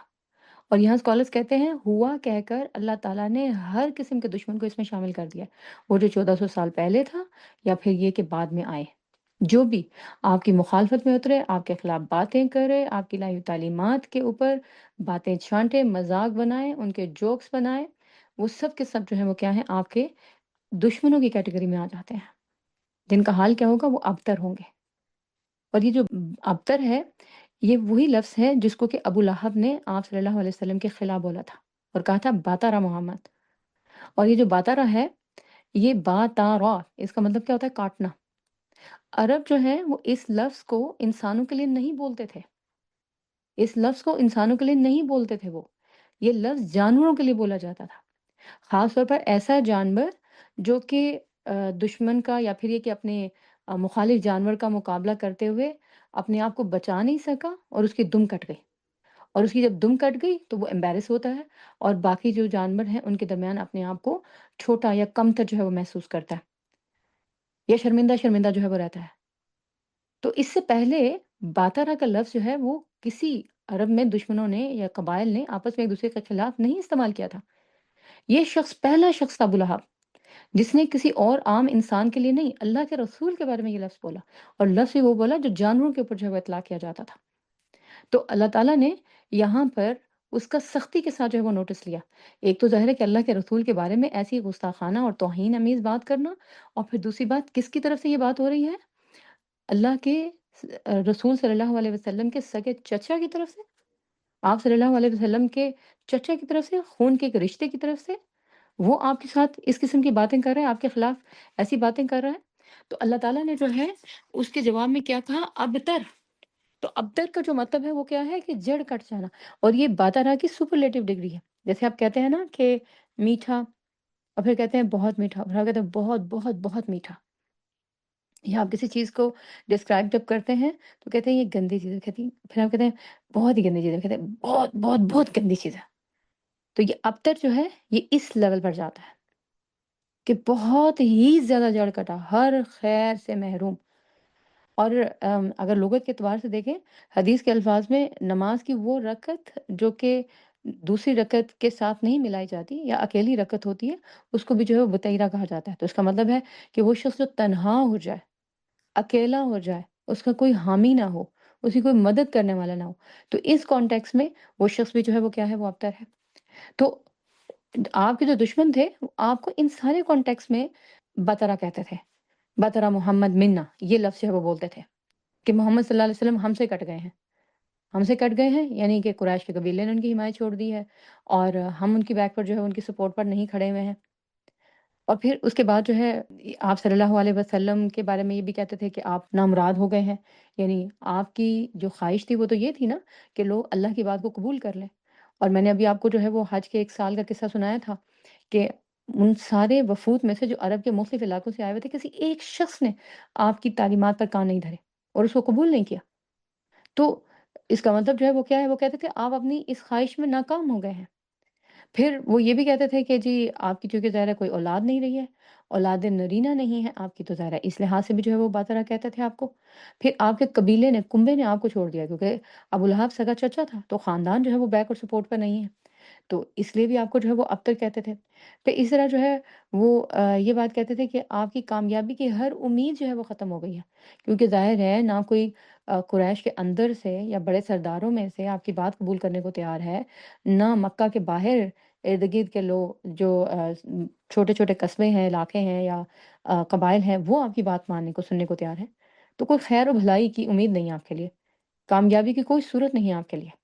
اور یہاں اسکالرس کہتے ہیں ہوا کہہ کر اللہ تعالیٰ نے ہر قسم کے دشمن کو اس میں شامل کر دیا، وہ جو 1400 سال پہلے تھا یا پھر یہ کہ بعد میں آئے، جو بھی آپ کی مخالفت میں اترے، آپ کے خلاف باتیں کرے، آپ کی لائی ہوئی تعلیمات کے اوپر باتیں چھانٹے، مذاق بنائے، ان کے جوکس بنائے، وہ سب کے سب جو ہے وہ کیا ہیں، آپ کے دشمنوں کی کیٹیگری میں آ جاتے ہیں، جن کا حال کیا ہوگا، وہ ابتر ہوں گے۔ اور یہ جو ابتر ہے، یہ وہی لفظ ہے جس کو کہ ابو لہب نے آپ صلی اللہ علیہ وسلم کے خلاف بولا تھا اور کہا تھا باتارا محمد۔ اور یہ جو باتارا ہے، یہ باتارا اس کا مطلب کیا ہوتا ہے؟ کاٹنا۔ عرب جو ہے وہ اس لفظ کو انسانوں کے لیے نہیں بولتے تھے، اس لفظ کو انسانوں کے لیے نہیں بولتے تھے، وہ یہ لفظ جانوروں کے لیے بولا جاتا تھا، خاص طور پر ایسا جانور جو کہ دشمن کا یا پھر یہ کہ اپنے مخالف جانور کا مقابلہ کرتے ہوئے اپنے آپ کو بچا نہیں سکا اور اس کی دم کٹ گئی، اور اس کی جب دم کٹ گئی تو وہ ایمبیرس ہوتا ہے اور باقی جو جانور ہیں ان کے درمیان اپنے آپ کو چھوٹا یا کمتر جو ہے وہ محسوس کرتا ہے۔ یا شرمندہ شرمندہ جو ہے وہ رہتا ہے۔ تو اس سے پہلے باتارا کا لفظ جو ہے وہ کسی عرب میں دشمنوں نے یا قبائل نے آپس میں ایک دوسرے کے خلاف نہیں استعمال کیا تھا۔ یہ شخص پہلا شخص تھا ابو لہب جس نے کسی اور عام انسان کے لیے نہیں، اللہ کے رسول کے بارے میں یہ لفظ بولا، اور لفظ بھی وہ بولا جو جانوروں کے اوپر جو ہے وہ اطلاق کیا جاتا تھا۔ تو اللہ تعالیٰ نے یہاں پر اس کا سختی کے ساتھ جو ہے وہ نوٹس لیا۔ ایک تو ظاہر ہے کہ اللہ کے رسول کے بارے میں ایسی گستاخانہ اور توہین آمیز بات کرنا، اور پھر دوسری بات کس کی طرف سے یہ بات ہو رہی ہے؟ اللہ کے رسول صلی اللہ علیہ وسلم کے سگے چچا کی طرف سے، آپ صلی اللہ علیہ وسلم کے چچا کی طرف سے، خون کے ایک رشتے کی طرف سے، وہ آپ کے ساتھ اس قسم کی باتیں کر رہے ہیں، آپ کے خلاف ایسی باتیں کر رہا ہے۔ تو اللہ تعالیٰ نے جو ہے اس کے جواب میں کیا کہا؟ ابتر۔ تو ابتر کا جو مطلب ہے وہ کیا ہے کہ جڑ کٹ جانا، اور یہ باتارا کی سپرلیٹو ڈگری ہے۔ جیسے آپ کہتے ہیں نا کہ میٹھا، اور پھر کہتے ہیں بہت میٹھا، اور پھر آپ کہتے ہیں بہت بہت بہت میٹھا، یا آپ کسی چیز کو ڈسکرائب جب کرتے ہیں تو کہتے ہیں یہ گندی چیز ہے، کہتی ہیں پھر آپ کہتے ہیں بہت ہی گندی چیز ہے، کہتے ہیں بہت بہت بہت گندی چیز ہے۔ تو یہ ابتر جو ہے یہ اس لیول پر جاتا ہے کہ بہت ہی زیادہ جڑ کٹا، ہر خیر سے محروم۔ اور اگر لغت کے اعتبار سے دیکھیں، حدیث کے الفاظ میں نماز کی وہ رکعت جو کہ دوسری رکعت کے ساتھ نہیں ملائی جاتی یا اکیلی رکعت ہوتی ہے، اس کو بھی جو ہے وہ بتیرہ کہا جاتا ہے۔ تو اس کا مطلب ہے کہ وہ شخص جو تنہا ہو جائے، اکیلا ہو جائے، اس کا کوئی حامی نہ ہو، اس کی کوئی مدد کرنے والا نہ ہو، تو اس کانٹیکس میں وہ شخص بھی جو ہے وہ کیا ہے؟ وہ ابتر ہے۔ تو آپ کے جو دشمن تھے وہ آپ کو ان سارے کانٹیکس میں بترا کہتے تھے، بترا محمد منا، یہ لفظ جو ہے وہ بولتے تھے کہ محمد صلی اللہ علیہ وسلم ہم سے کٹ گئے ہیں، ہم سے کٹ گئے ہیں، یعنی کہ قریش کے قبیلے نے ان کی حمایت چھوڑ دی ہے، اور ہم ان کی بیک پر جو ہے ان کی سپورٹ پر نہیں کھڑے ہوئے ہیں۔ اور پھر اس کے بعد جو ہے آپ صلی اللہ علیہ وسلم کے بارے میں یہ بھی کہتے تھے کہ آپ نامراد ہو گئے ہیں، یعنی آپ کی جو خواہش تھی وہ تو یہ تھی نا کہ لوگ اللہ کی بات کو قبول کر لیں۔ اور میں نے ابھی آپ کو جو ہے وہ حج کے 1 سال کا قصہ سنایا تھا کہ ان سارے وفود میں سے جو عرب کے مختلف علاقوں سے آئے ہوئے تھے، کسی ایک شخص نے آپ کی تعلیمات پر کان نہیں دھرے اور اس کو قبول نہیں کیا۔ تو اس کا مطلب جو ہے وہ کیا ہے؟ وہ کہتے تھے آپ اپنی اس خواہش میں ناکام ہو گئے ہیں۔ پھر وہ یہ بھی کہتے تھے کہ جی آپ کی چونکہ ظاہر ہے کوئی اولاد نہیں رہی ہے، اولاد نرینہ نہیں ہے آپ کی، تو ظاہر ہے اس لحاظ سے بھی جو ہے وہ باترا کہتے تھے آپ کو۔ پھر آپ کے قبیلے نے، کنبے نے آپ کو چھوڑ دیا، کیونکہ ابو لہب سگا چچا تھا، تو خاندان جو ہے وہ بیک اور سپورٹ پر نہیں ہے، تو اس لیے بھی آپ کو جو ہے وہ ابتر کہتے تھے۔ پھر اس طرح جو ہے وہ یہ بات کہتے تھے کہ آپ کی کامیابی کی ہر امید جو ہے وہ ختم ہو گئی ہے، کیونکہ ظاہر ہے نہ کوئی قریش کے اندر سے یا بڑے سرداروں میں سے آپ کی بات قبول کرنے کو تیار ہے، نہ مکہ کے باہر ارد گرد کے لوگ جو چھوٹے چھوٹے قصبے ہیں، علاقے ہیں، یا قبائل ہیں، وہ آپ کی بات ماننے کو، سننے کو تیار ہیں۔ تو کوئی خیر و بھلائی کی امید نہیں ہے آپ کے لیے، کامیابی کی کوئی صورت نہیں ہے آپ کے لیے۔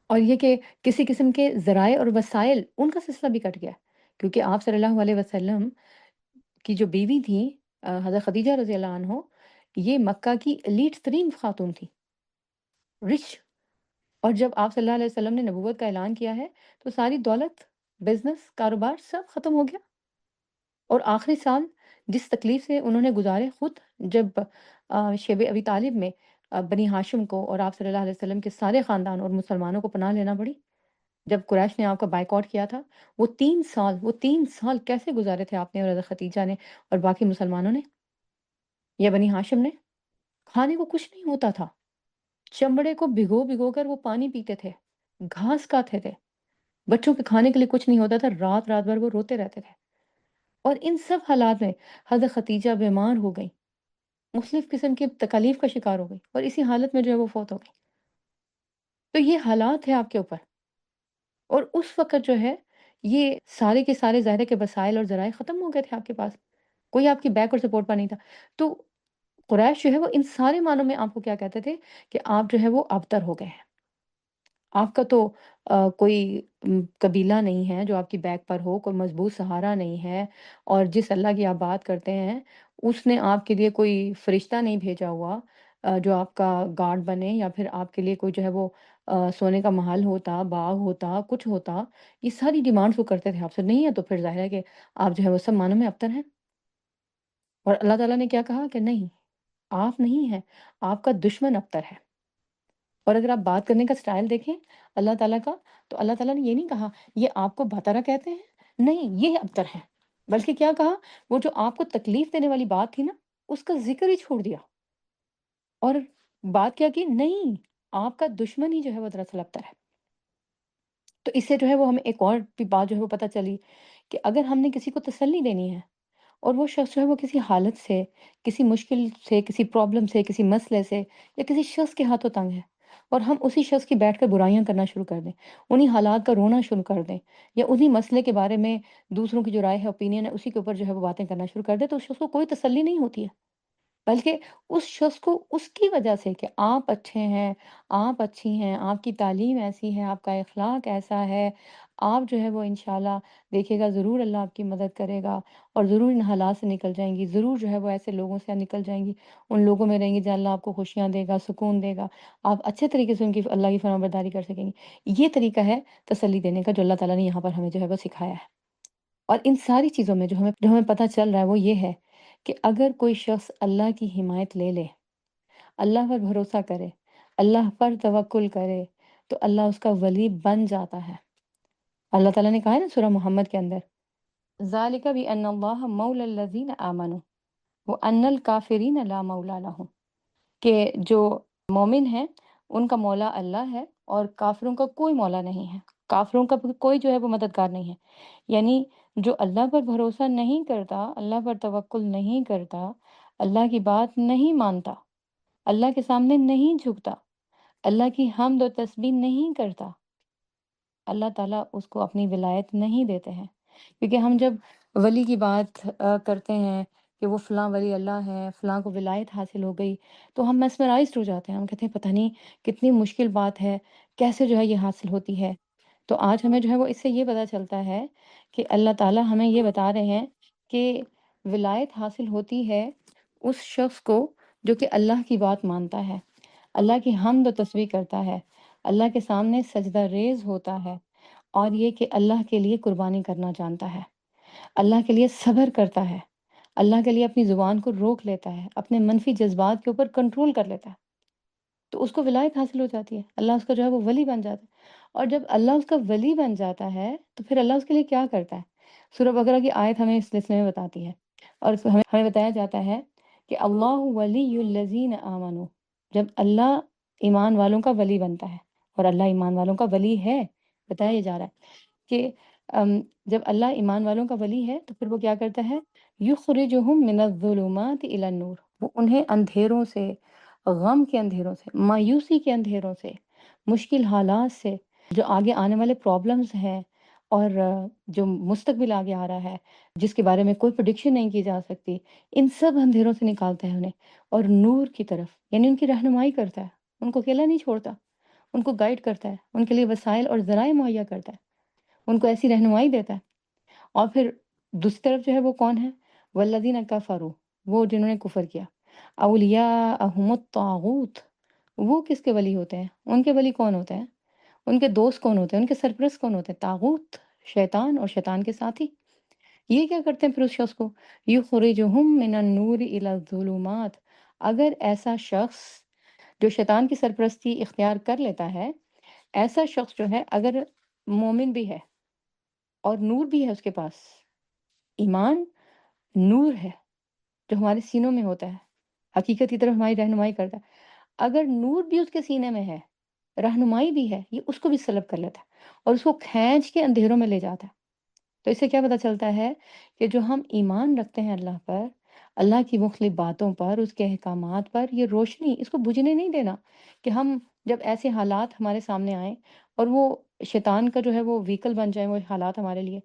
اور یہ کہ کسی قسم کے ذرائع اور وسائل، ان کا سلسلہ بھی کٹ گیا، کیونکہ آپ صلی اللہ علیہ وسلم کی جو بیوی تھیں حضرت خدیجہ رضی اللہ عنہ، یہ مکہ کی ایلیٹ ترین خاتون تھی، رچ۔ اور جب آپ صلی اللہ علیہ وسلم نے نبوت کا اعلان کیا ہے تو ساری دولت، بزنس، کاروبار سب ختم ہو گیا، اور آخری سال جس تکلیف سے انہوں نے گزارے خود، جب شیب ابی طالب میں بنی ہاشم کو اور آپ صلی اللہ علیہ وسلم کے سارے خاندان اور مسلمانوں کو پناہ لینا پڑی، جب قریش نے آپ کا بائیکاٹ کیا تھا، وہ 3 سال کیسے گزارے تھے آپ نے اور حضرت ختیجہ نے اور باقی مسلمانوں نے یا بنی ہاشم نے؟ کھانے کو کچھ نہیں ہوتا تھا، چمڑے کو بھگو بھگو کر وہ پانی پیتے تھے، گھاس کھاتے تھے، بچوں کے کھانے کے لیے کچھ نہیں ہوتا تھا، رات رات بھر وہ روتے رہتے تھے۔ اور ان سب حالات میں حضرت ختیجہ بیمار ہو گئی، مختلف قسم کی تکالیف کا شکار ہو گئی، اور اسی حالت میں جو ہے وہ فوت ہو گئی۔ تو یہ حالات ہے آپ کے اوپر، اور اس وقت جو ہے یہ سارے کے سارے ظاہر ہے کہ وسائل اور ذرائع ختم ہو گئے تھے آپ کے پاس، کوئی آپ کی بیک اور سپورٹ پر نہیں تھا۔ تو قریش جو ہے وہ ان سارے معنوں میں آپ کو کیا کہتے تھے کہ آپ جو ہے وہ ابتر ہو گئے ہیں، آپ کا تو کوئی قبیلہ نہیں ہے جو آپ کی بیک پر ہو، کوئی مضبوط سہارا نہیں ہے، اور جس اللہ کی آپ بات کرتے ہیں اس نے آپ کے لیے کوئی فرشتہ نہیں بھیجا ہوا جو آپ کا گارڈ بنے، یا پھر آپ کے لیے کوئی جو ہے وہ سونے کا محل ہوتا، باغ ہوتا، کچھ ہوتا۔ یہ ساری ڈیمانڈس وہ کرتے تھے آپ سے، نہیں ہے تو پھر ظاہر ہے کہ آپ جو ہے وہ سب معنوں میں ابتر ہیں۔ اور اللہ تعالیٰ نے کیا کہا کہ نہیں، آپ نہیں ہیں، آپ کا دشمن ابتر ہے۔ اور اگر آپ بات کرنے کا سٹائل دیکھیں اللہ تعالیٰ کا، تو اللہ تعالیٰ نے یہ نہیں کہا یہ آپ کو باترا کہتے ہیں، نہیں یہ ابتر ہیں، بلکہ کیا کہا؟ وہ جو آپ کو تکلیف دینے والی بات تھی نا، اس کا ذکر ہی چھوڑ دیا، اور بات کیا کی نہیں، آپ کا دشمن ہی جو ہے وہ دراصل ابتر ہے۔ تو اس سے جو ہے وہ ہمیں ایک اور بھی بات جو ہے وہ پتہ چلی کہ اگر ہم نے کسی کو تسلی دینی ہے اور وہ شخص جو ہے وہ کسی حالت سے، کسی مشکل سے، کسی پرابلم سے، کسی مسئلے سے یا کسی شخص کے ہاتھوں تنگ ہے، اور ہم اسی شخص کی بیٹھ کر برائیاں کرنا شروع کر دیں، انہی حالات کا رونا شروع کر دیں، یا انہی مسئلے کے بارے میں دوسروں کی جو رائے ہے، اوپینین ہے، اسی کے اوپر جو ہے وہ باتیں کرنا شروع کر دیں، تو اس شخص کو کوئی تسلی نہیں ہوتی ہے۔ بلکہ اس شخص کو اس کی وجہ سے کہ آپ اچھے ہیں، آپ اچھی ہیں، آپ کی تعلیم ایسی ہے، آپ کا اخلاق ایسا ہے، آپ جو ہے وہ انشاءاللہ دیکھیے گا ضرور اللہ آپ کی مدد کرے گا، اور ضرور ان حالات سے نکل جائیں گی، ضرور جو ہے وہ ایسے لوگوں سے نکل جائیں گی، ان لوگوں میں رہیں گی جہاں اللہ آپ کو خوشیاں دے گا، سکون دے گا، آپ اچھے طریقے سے ان کی اللہ کی فرمانبرداری کر سکیں گے۔ یہ طریقہ ہے تسلی دینے کا جو اللہ تعالیٰ نے یہاں پر ہمیں جو ہے وہ سکھایا ہے۔ اور ان ساری چیزوں میں جو ہمیں پتہ چل رہا ہے وہ یہ ہے کہ اگر کوئی شخص اللہ کی حمایت لے لے، اللہ پر بھروسہ کرے، اللہ پر توکل کرے، تو اللہ اس کا ولی بن جاتا ہے۔ اللہ تعالیٰ نے کہا ہے نا سورہ محمد کے اندر، ذَلِكَ بِأَنَّ اللَّهَ مَوْلَى الَّذِينَ آمَنُوا وَأَنَّ الْكَافِرِينَ لَا مَوْلَى لَهُمْ، کہ جو مومن ہیں ان کا مولا اللہ ہے، اور کافروں کا کوئی مولا نہیں ہے، کافروں کا کوئی جو ہے وہ مددگار نہیں ہے۔ یعنی جو اللہ پر بھروسہ نہیں کرتا، اللہ پر توکل نہیں کرتا، اللہ کی بات نہیں مانتا، اللہ کے سامنے نہیں جھکتا، اللہ کی حمد و تسبیح نہیں کرتا، اللہ تعالیٰ اس کو اپنی ولایت نہیں دیتے ہیں۔ کیونکہ ہم جب ولی کی بات کرتے ہیں کہ وہ فلاں ولی اللہ ہے، فلاں کو ولایت حاصل ہو گئی، تو ہم میسمرائزڈ ہو جاتے ہیں، ہم کہتے ہیں پتہ نہیں کتنی مشکل بات ہے، کیسے جو ہے یہ حاصل ہوتی ہے۔ تو آج ہمیں جو ہے وہ اس سے یہ پتہ چلتا ہے کہ اللہ تعالیٰ ہمیں یہ بتا رہے ہیں کہ ولایت حاصل ہوتی ہے اس شخص کو جو کہ اللہ کی بات مانتا ہے، اللہ کی حمد و تسبیح کرتا ہے، اللہ کے سامنے سجدہ ریز ہوتا ہے، اور یہ کہ اللہ کے لیے قربانی کرنا جانتا ہے، اللہ کے لیے صبر کرتا ہے، اللہ کے لیے اپنی زبان کو روک لیتا ہے، اپنے منفی جذبات کے اوپر کنٹرول کر لیتا ہے، تو اس کو ولایت حاصل ہو جاتی ہے، اللہ اس کا جو ہے وہ ولی بن جاتا ہے۔ اور جب اللہ اس کا ولی بن جاتا ہے تو پھر اللہ اس کے لیے کیا کرتا ہے؟ سورہ بقرہ کی آیت ہمیں اس سلسلے میں بتاتی ہے، اور اس میں ہمیں بتایا جاتا ہے کہ اللہ ولی الذین آمنوا، جب اللہ ایمان والوں کا ولی بنتا ہے، اور اللہ ایمان والوں کا ولی ہے، بتایا جا رہا ہے کہ جب اللہ ایمان والوں کا ولی ہے تو پھر وہ کیا کرتا ہے؟ یخرجہم من الظلمات الی النور، وہ انہیں اندھیروں سے، غم کے اندھیروں سے، مایوسی کے اندھیروں سے، مشکل حالات سے، جو آگے آنے والے پرابلمز ہیں، اور جو مستقبل آگے آ رہا ہے جس کے بارے میں کوئی پریڈکشن نہیں کی جا سکتی، ان سب اندھیروں سے نکالتا ہے انہیں، اور نور کی طرف، یعنی ان کی رہنمائی کرتا ہے، ان کو اکیلا نہیں چھوڑتا، ان کو گائیڈ کرتا ہے، ان کے لیے وسائل اور ذرائع مہیا کرتا ہے، ان کو ایسی رہنمائی دیتا ہے۔ اور پھر دوسری طرف جو ہے وہ کون ہے؟ والذین کفروا، وہ جنہوں نے کفر کیا، اولیاءہم الطاغوت، وہ کس کے ولی ہوتے ہیں؟ ان کے ولی کون ہوتے ہیں؟ ان کے دوست کون ہوتے ہیں؟ ان کے سرپرست کون ہوتے ہیں؟ طاغوت، شیطان اور شیطان کے ساتھی۔ یہ کیا کرتے ہیں پھر اس شخص کو؟ یخرجہم من النور الی الظلمات، اگر ایسا شخص جو شیطان کی سرپرستی اختیار کر لیتا ہے، ایسا شخص جو ہے اگر مومن بھی ہے اور نور بھی ہے اس کے پاس، ایمان نور ہے جو ہمارے سینوں میں ہوتا ہے، حقیقت کی طرف ہماری رہنمائی کرتا ہے، اگر نور بھی اس کے سینے میں ہے، رہنمائی بھی ہے، یہ اس کو بھی سلب کر لیتا ہے اور اس کو کھینچ کے اندھیروں میں لے جاتا ہے۔ تو اس سے کیا پتہ چلتا ہے کہ جو ہم ایمان رکھتے ہیں اللہ پر، اللہ کی مختلف باتوں پر، اس کے احکامات پر، یہ روشنی اس کو بجھنے نہیں دینا، کہ ہم جب ایسے حالات ہمارے سامنے آئیں اور وہ شیطان کا جو ہے وہ وہیکل بن جائیں، وہ حالات ہمارے لیے،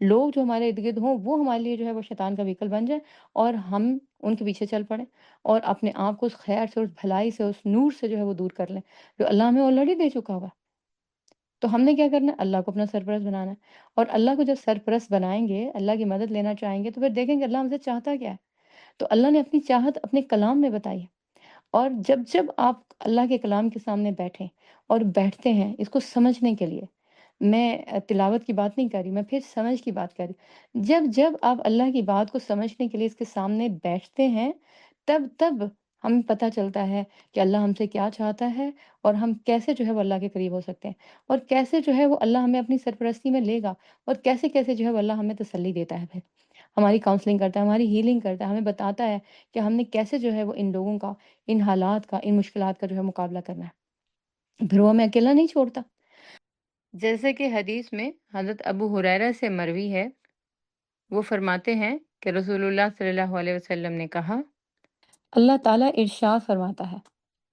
لوگ جو ہمارے ارد گرد ہوں وہ ہمارے لیے جو ہے وہ شیطان کا وہیکل بن جائیں، اور ہم ان کے پیچھے چل پڑیں اور اپنے آپ کو اس خیر سے، اس بھلائی سے، اس نور سے جو ہے وہ دور کر لیں جو اللہ ہمیں آلریڈی دے چکا ہوا ہے۔ تو ہم نے کیا کرنا ہے؟ اللہ کو اپنا سرپرست بنانا ہے، اور اللہ کو جب سرپرست بنائیں گے، اللہ کی مدد لینا چاہیں گے، تو پھر دیکھیں گے اللہ ہم سے چاہتا کیا ہے۔ تو اللہ نے اپنی چاہت اپنے کلام میں بتائی ہے، اور جب جب آپ اللہ کے کلام کے سامنے بیٹھیں اور بیٹھتے ہیں اس کو سمجھنے کے لیے، میں تلاوت کی بات نہیں کر رہی، میں پھر سمجھ کی بات کر رہی ہوں، جب جب آپ اللہ کی بات کو سمجھنے کے لیے اس کے سامنے بیٹھتے ہیں، تب تب ہمیں پتہ چلتا ہے کہ اللہ ہم سے کیا چاہتا ہے، اور ہم کیسے جو ہے وہ اللہ کے قریب ہو سکتے ہیں، اور کیسے جو ہے وہ اللہ ہمیں اپنی سرپرستی میں لے گا، اور کیسے ہے وہ اللہ ہمیں تسلی دیتا ہے پھر۔ ہماری کاؤنسلنگ کرتا ہے، ہماری ہیلنگ کرتا ہے، ہمیں بتاتا ہے کہ ہم نے کیسے جو ہے وہ ان لوگوں کا، ان حالات کا، ان مشکلات کا جو ہے مقابلہ کرنا ہے۔ پھر وہ ہمیں اکیلا نہیں چھوڑتا۔ جیسے کہ حدیث میں حضرت ابو ہریرہ سے مروی ہے، وہ فرماتے ہیں کہ رسول اللہ صلی اللہ علیہ وسلم نے کہا، اللہ تعالیٰ ارشاد فرماتا ہے،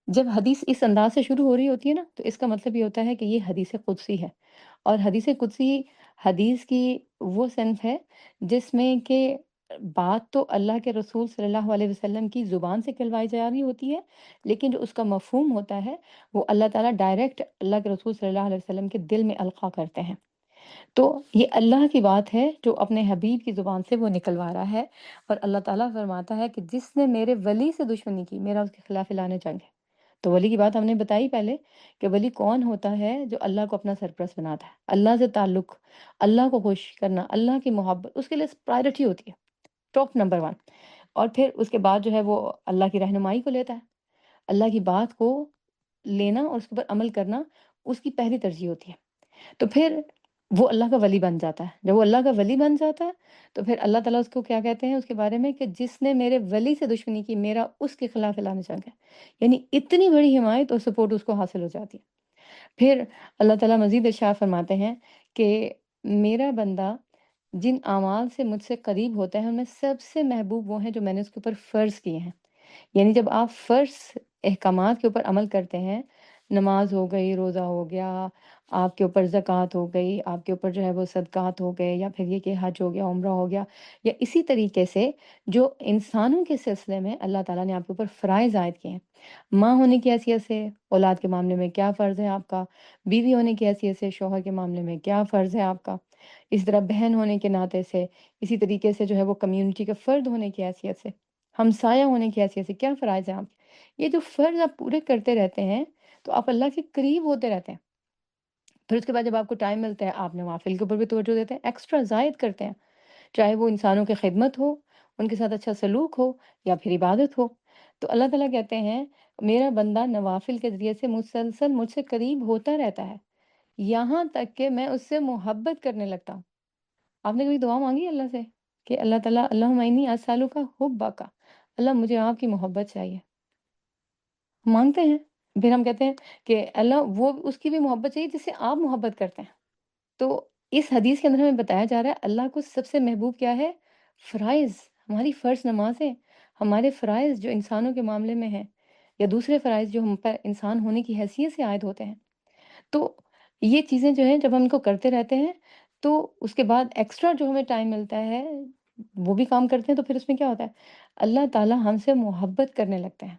جب حدیث اس انداز سے شروع ہو رہی ہوتی ہے نا، تو اس کا مطلب یہ ہوتا ہے کہ یہ حدیث قدسی ہے، اور حدیث قدسی حدیث کی وہ صنف ہے جس میں کہ بات تو اللہ کے رسول صلی اللہ علیہ وسلم کی زبان سے کہلوائی جا رہی ہوتی ہے، لیکن جو اس کا مفہوم ہوتا ہے وہ اللہ تعالیٰ ڈائریکٹ اللہ کے رسول صلی اللہ علیہ وسلم کے دل میں القاء کرتے ہیں۔ تو یہ اللہ کی بات ہے جو اپنے حبیب کی زبان سے وہ نکلوا رہا ہے، اور اللہ تعالیٰ فرماتا ہے کہ جس نے میرے ولی سے دشمنی کی، میرا اس کے خلاف اعلان جنگ ہے۔ تو ولی کی بات ہم نے بتائی پہلے، کہ ولی کون ہوتا ہے؟ جو اللہ کو اپنا سرپرست بناتا ہے، اللہ سے تعلق، اللہ کو خوش کرنا، اللہ کی محبت اس کے لیے پرائرٹی ہوتی ہے، ٹاپ نمبر ون۔ اور پھر اس کے بعد جو ہے وہ اللہ کی رہنمائی کو لیتا ہے، اللہ کی بات کو لینا اور اس کے اوپر عمل کرنا اس کی پہلی ترجیح ہوتی ہے۔ تو پھر وہ اللہ کا ولی بن جاتا ہے۔ جب وہ اللہ کا ولی بن جاتا ہے تو پھر اللہ تعالیٰ اس کو کیا کہتے ہیں اس کے بارے میں، کہ جس نے میرے ولی سے دشمنی کی، میرا اس کے خلاف اعلان جنگ ہے۔ یعنی اتنی بڑی حمایت اور سپورٹ اس کو حاصل ہو جاتی ہے۔ پھر اللہ تعالیٰ مزید ارشاد فرماتے ہیں کہ میرا بندہ جن اعمال سے مجھ سے قریب ہوتا ہے ان میں سب سے محبوب وہ ہیں جو میں نے اس کے اوپر فرض کیے ہیں۔ یعنی جب آپ فرض احکامات کے اوپر عمل کرتے ہیں، نماز ہو گئی، روزہ ہو گیا، آپ کے اوپر زکوٰۃ ہو گئی، آپ کے اوپر جو ہے وہ صدقات ہو گئے، یا پھر یہ کہ حج ہو گیا، عمرہ ہو گیا، یا اسی طریقے سے جو انسانوں کے سلسلے میں اللہ تعالیٰ نے آپ کے اوپر فرائض عائد کیے ہیں، ماں ہونے کی حیثیت سے اولاد کے معاملے میں کیا فرض ہے آپ کا، بیوی ہونے کی حیثیت سے شوہر کے معاملے میں کیا فرض ہے آپ کا، اس طرح بہن ہونے کے ناطے سے، اسی طریقے سے جو ہے وہ کمیونٹی کا فرد ہونے کی حیثیت سے، ہمسایہ ہونے کی حیثیت سے کیا فرائض ہیں آپ کے۔ یہ جو فرض آپ پورے کرتے رہتے ہیں تو آپ اللہ کے قریب ہوتے رہتے ہیں۔ پھر اس کے بعد جب آپ کو ٹائم ملتا ہے آپ نوافل کے اوپر بھی توجہ دیتے ہیں، ایکسٹرا زائد کرتے ہیں، چاہے وہ انسانوں کی خدمت ہو، ان کے ساتھ اچھا سلوک ہو، یا پھر عبادت ہو۔ تو اللہ تعالیٰ کہتے ہیں میرا بندہ نوافل کے ذریعے سے مسلسل مجھ سے قریب ہوتا رہتا ہے، یہاں تک کہ میں اس سے محبت کرنے لگتا ہوں۔ آپ نے کبھی دعا مانگی اللہ سے کہ اللہ تعالیٰ اللہم انی اسألک حبک، اللہ مجھے آپ کی محبت چاہیے؟ ہم مانگتے ہیں، پھر ہم کہتے ہیں کہ اللہ وہ اس کی بھی محبت چاہیے جس سے آپ محبت کرتے ہیں۔ تو اس حدیث کے اندر ہمیں بتایا جا رہا ہے اللہ کو سب سے محبوب کیا ہے؟ فرائض، ہماری فرض نمازیں، ہمارے فرائض جو انسانوں کے معاملے میں ہیں، یا دوسرے فرائض جو ہم پر انسان ہونے کی حیثیت سے عائد ہوتے ہیں۔ تو یہ چیزیں جو ہیں جب ہم ان کو کرتے رہتے ہیں تو اس کے بعد ایکسٹرا جو ہمیں ٹائم ملتا ہے وہ بھی کام کرتے ہیں، تو پھر اس میں کیا ہوتا ہے؟ اللہ تعالیٰ ہم سے محبت کرنے لگتے ہیں،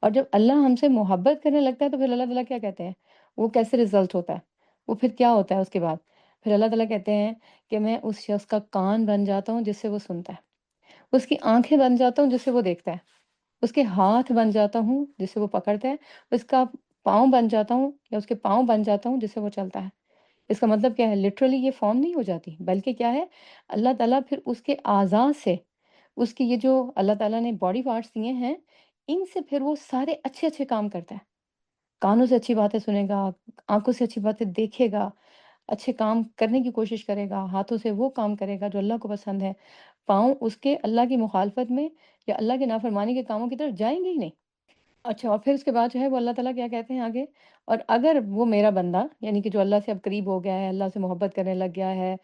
اور جب اللہ ہم سے محبت کرنے لگتا ہے تو پھر اللہ تعالیٰ کیا کہتے ہیں؟ وہ کیسے رزلٹ ہوتا ہے؟ وہ پھر کیا ہوتا ہے اس کے بعد؟ پھر اللہ تعالیٰ کہتے ہیں کہ میں اس شخص کا کان بن جاتا ہوں جس سے وہ سنتا ہے، اس کی آنکھیں بن جاتا ہوں جس سے وہ دیکھتا ہے، اس کے ہاتھ بن جاتا ہوں جس سے وہ پکڑتا ہے، اس کا پاؤں بن جاتا ہوں یا اس کے پاؤں بن جاتا ہوں جس سے وہ چلتا ہے۔ اس کا مطلب کیا ہے؟ لٹرلی یہ فارم نہیں ہو جاتی، بلکہ کیا ہے؟ اللہ تعالیٰ پھر اس کے اعضاء سے، اس کی یہ جو اللہ تعالیٰ نے باڈی پارٹس دیے ہیں، ان سے پھر وہ سارے اچھے اچھے کام کرتا ہے۔ کانوں سے اچھی باتیں سنے گا، آنکھوں سے اچھی باتیں دیکھے گا، اچھے کام کرنے کی کوشش کرے گا، ہاتھوں سے وہ کام کرے گا جو اللہ کو پسند ہے۔ پاؤں اس کے اللہ کی مخالفت میں یا اللہ کی نافرمانی کے کاموں کی طرف جائیں گے ہی نہیں۔ اچھا، اور پھر اس کے بعد جو ہے وہ اللہ تعالیٰ کیا کہتے ہیں آگے؟ اور اگر وہ میرا بندہ، یعنی کہ جو اللہ سے اب قریب ہو گیا ہے، اللہ سے محبت کرنے لگ گیا ہے،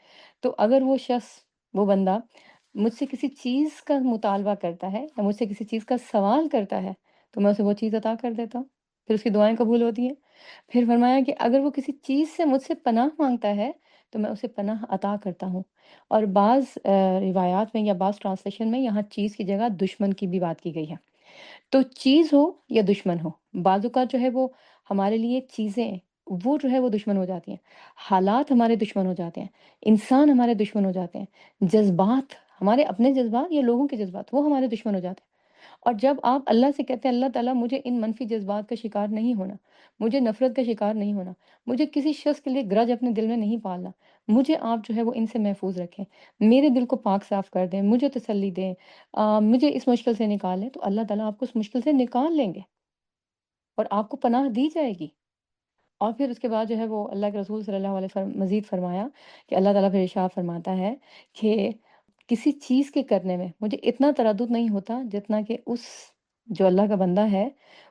تو اگر وہ شخص، وہ بندہ مجھ سے کسی چیز کا مطالبہ کرتا ہے یا مجھ سے کسی چیز کا سوال کرتا ہے تو میں اسے وہ چیز عطا کر دیتا ہوں، پھر اس کی دعائیں قبول ہوتی ہیں۔ پھر فرمایا کہ اگر وہ کسی چیز سے مجھ سے پناہ مانگتا ہے تو میں اسے پناہ عطا کرتا ہوں۔ اور بعض روایات میں یا بعض ٹرانسلیشن میں یہاں چیز کی جگہ دشمن کی بھی بات کی گئی ہے۔ تو چیز ہو یا دشمن ہو، بعض اوقات جو ہے وہ ہمارے لیے چیزیں، وہ جو ہے وہ دشمن ہو جاتی ہیں، حالات ہمارے دشمن ہو جاتے ہیں، انسان ہمارے دشمن ہو جاتے ہیں، جذبات، ہمارے اپنے جذبات یا لوگوں کے جذبات، وہ ہمارے دشمن ہو جاتے ہیں۔ اور جب آپ اللہ سے کہتے ہیں اللہ تعالیٰ مجھے ان منفی جذبات کا شکار نہیں ہونا، مجھے نفرت کا شکار نہیں ہونا، مجھے کسی شخص کے لیے گرج اپنے دل میں نہیں پالنا، مجھے آپ جو ہے وہ ان سے محفوظ رکھیں، میرے دل کو پاک صاف کر دیں، مجھے تسلی دیں، مجھے اس مشکل سے نکالیں، تو اللہ تعالیٰ آپ کو اس مشکل سے نکال لیں گے اور آپ کو پناہ دی جائے گی۔ اور پھر اس کے بعد جو ہے وہ اللہ کے رسول صلی اللہ علیہ وسلم مزید فرمایا کہ اللہ تعالیٰ پھر ارشاد فرماتا ہے کہ کسی چیز کے کرنے میں مجھے اتنا تردد نہیں ہوتا جتنا کہ اس جو اللہ کا بندہ ہے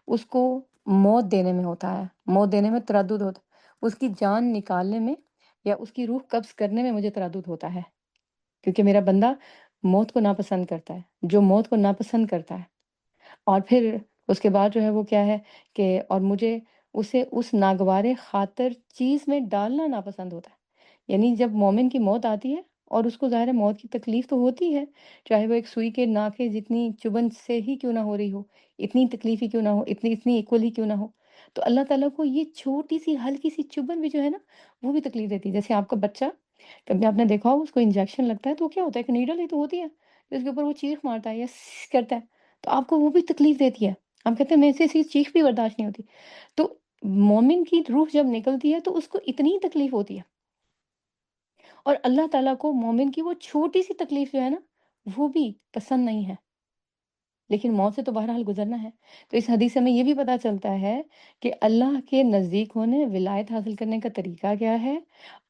اس کو موت دینے میں ہوتا ہے، موت دینے میں تردد ہوتا ہے، اس کی جان نکالنے میں یا اس کی روح قبض کرنے میں مجھے تردد ہوتا ہے، کیونکہ میرا بندہ موت کو ناپسند کرتا ہے، جو موت کو ناپسند کرتا ہے۔ اور پھر اس کے بعد جو ہے وہ کیا ہے کہ اور مجھے اسے اس ناگوار خاطر چیز میں ڈالنا ناپسند ہوتا ہے۔ یعنی جب مومن کی موت آتی ہے اور اس کو ظاہر ہے موت کی تکلیف تو ہوتی ہے، چاہے وہ ایک سوئی کے ناکے جتنی چبھن سے ہی کیوں نہ ہو رہی ہو، اتنی تکلیف ہی کیوں نہ ہو، اتنی ایکول ہی کیوں نہ ہو، تو اللہ تعالیٰ کو یہ چھوٹی سی ہلکی سی چبھن بھی جو ہے نا وہ بھی تکلیف دیتی ہے۔ جیسے آپ کا بچہ، کبھی آپ نے دیکھا ہو اس کو انجیکشن لگتا ہے تو وہ کیا ہوتا ہے، ایک نیڈل ہی تو ہوتی ہے، جس کے اوپر وہ چیخ مارتا ہے یا کرتا ہے، تو آپ کو وہ بھی تکلیف دیتی ہے۔ آپ کہتے ہیں میرے سے ایسی چیخ بھی برداشت نہیں ہوتی۔ تو مومن کی روح جب نکلتی ہے تو اس کو اتنی تکلیف ہوتی ہے، اور اللہ تعالیٰ کو مومن کی وہ چھوٹی سی تکلیف جو ہے نا وہ بھی پسند نہیں ہے، لیکن موت سے تو بہرحال گزرنا ہے۔ تو اس حدیث سے ہمیں یہ بھی پتہ چلتا ہے کہ اللہ کے نزدیک ہونے، ولایت حاصل کرنے کا طریقہ کیا ہے،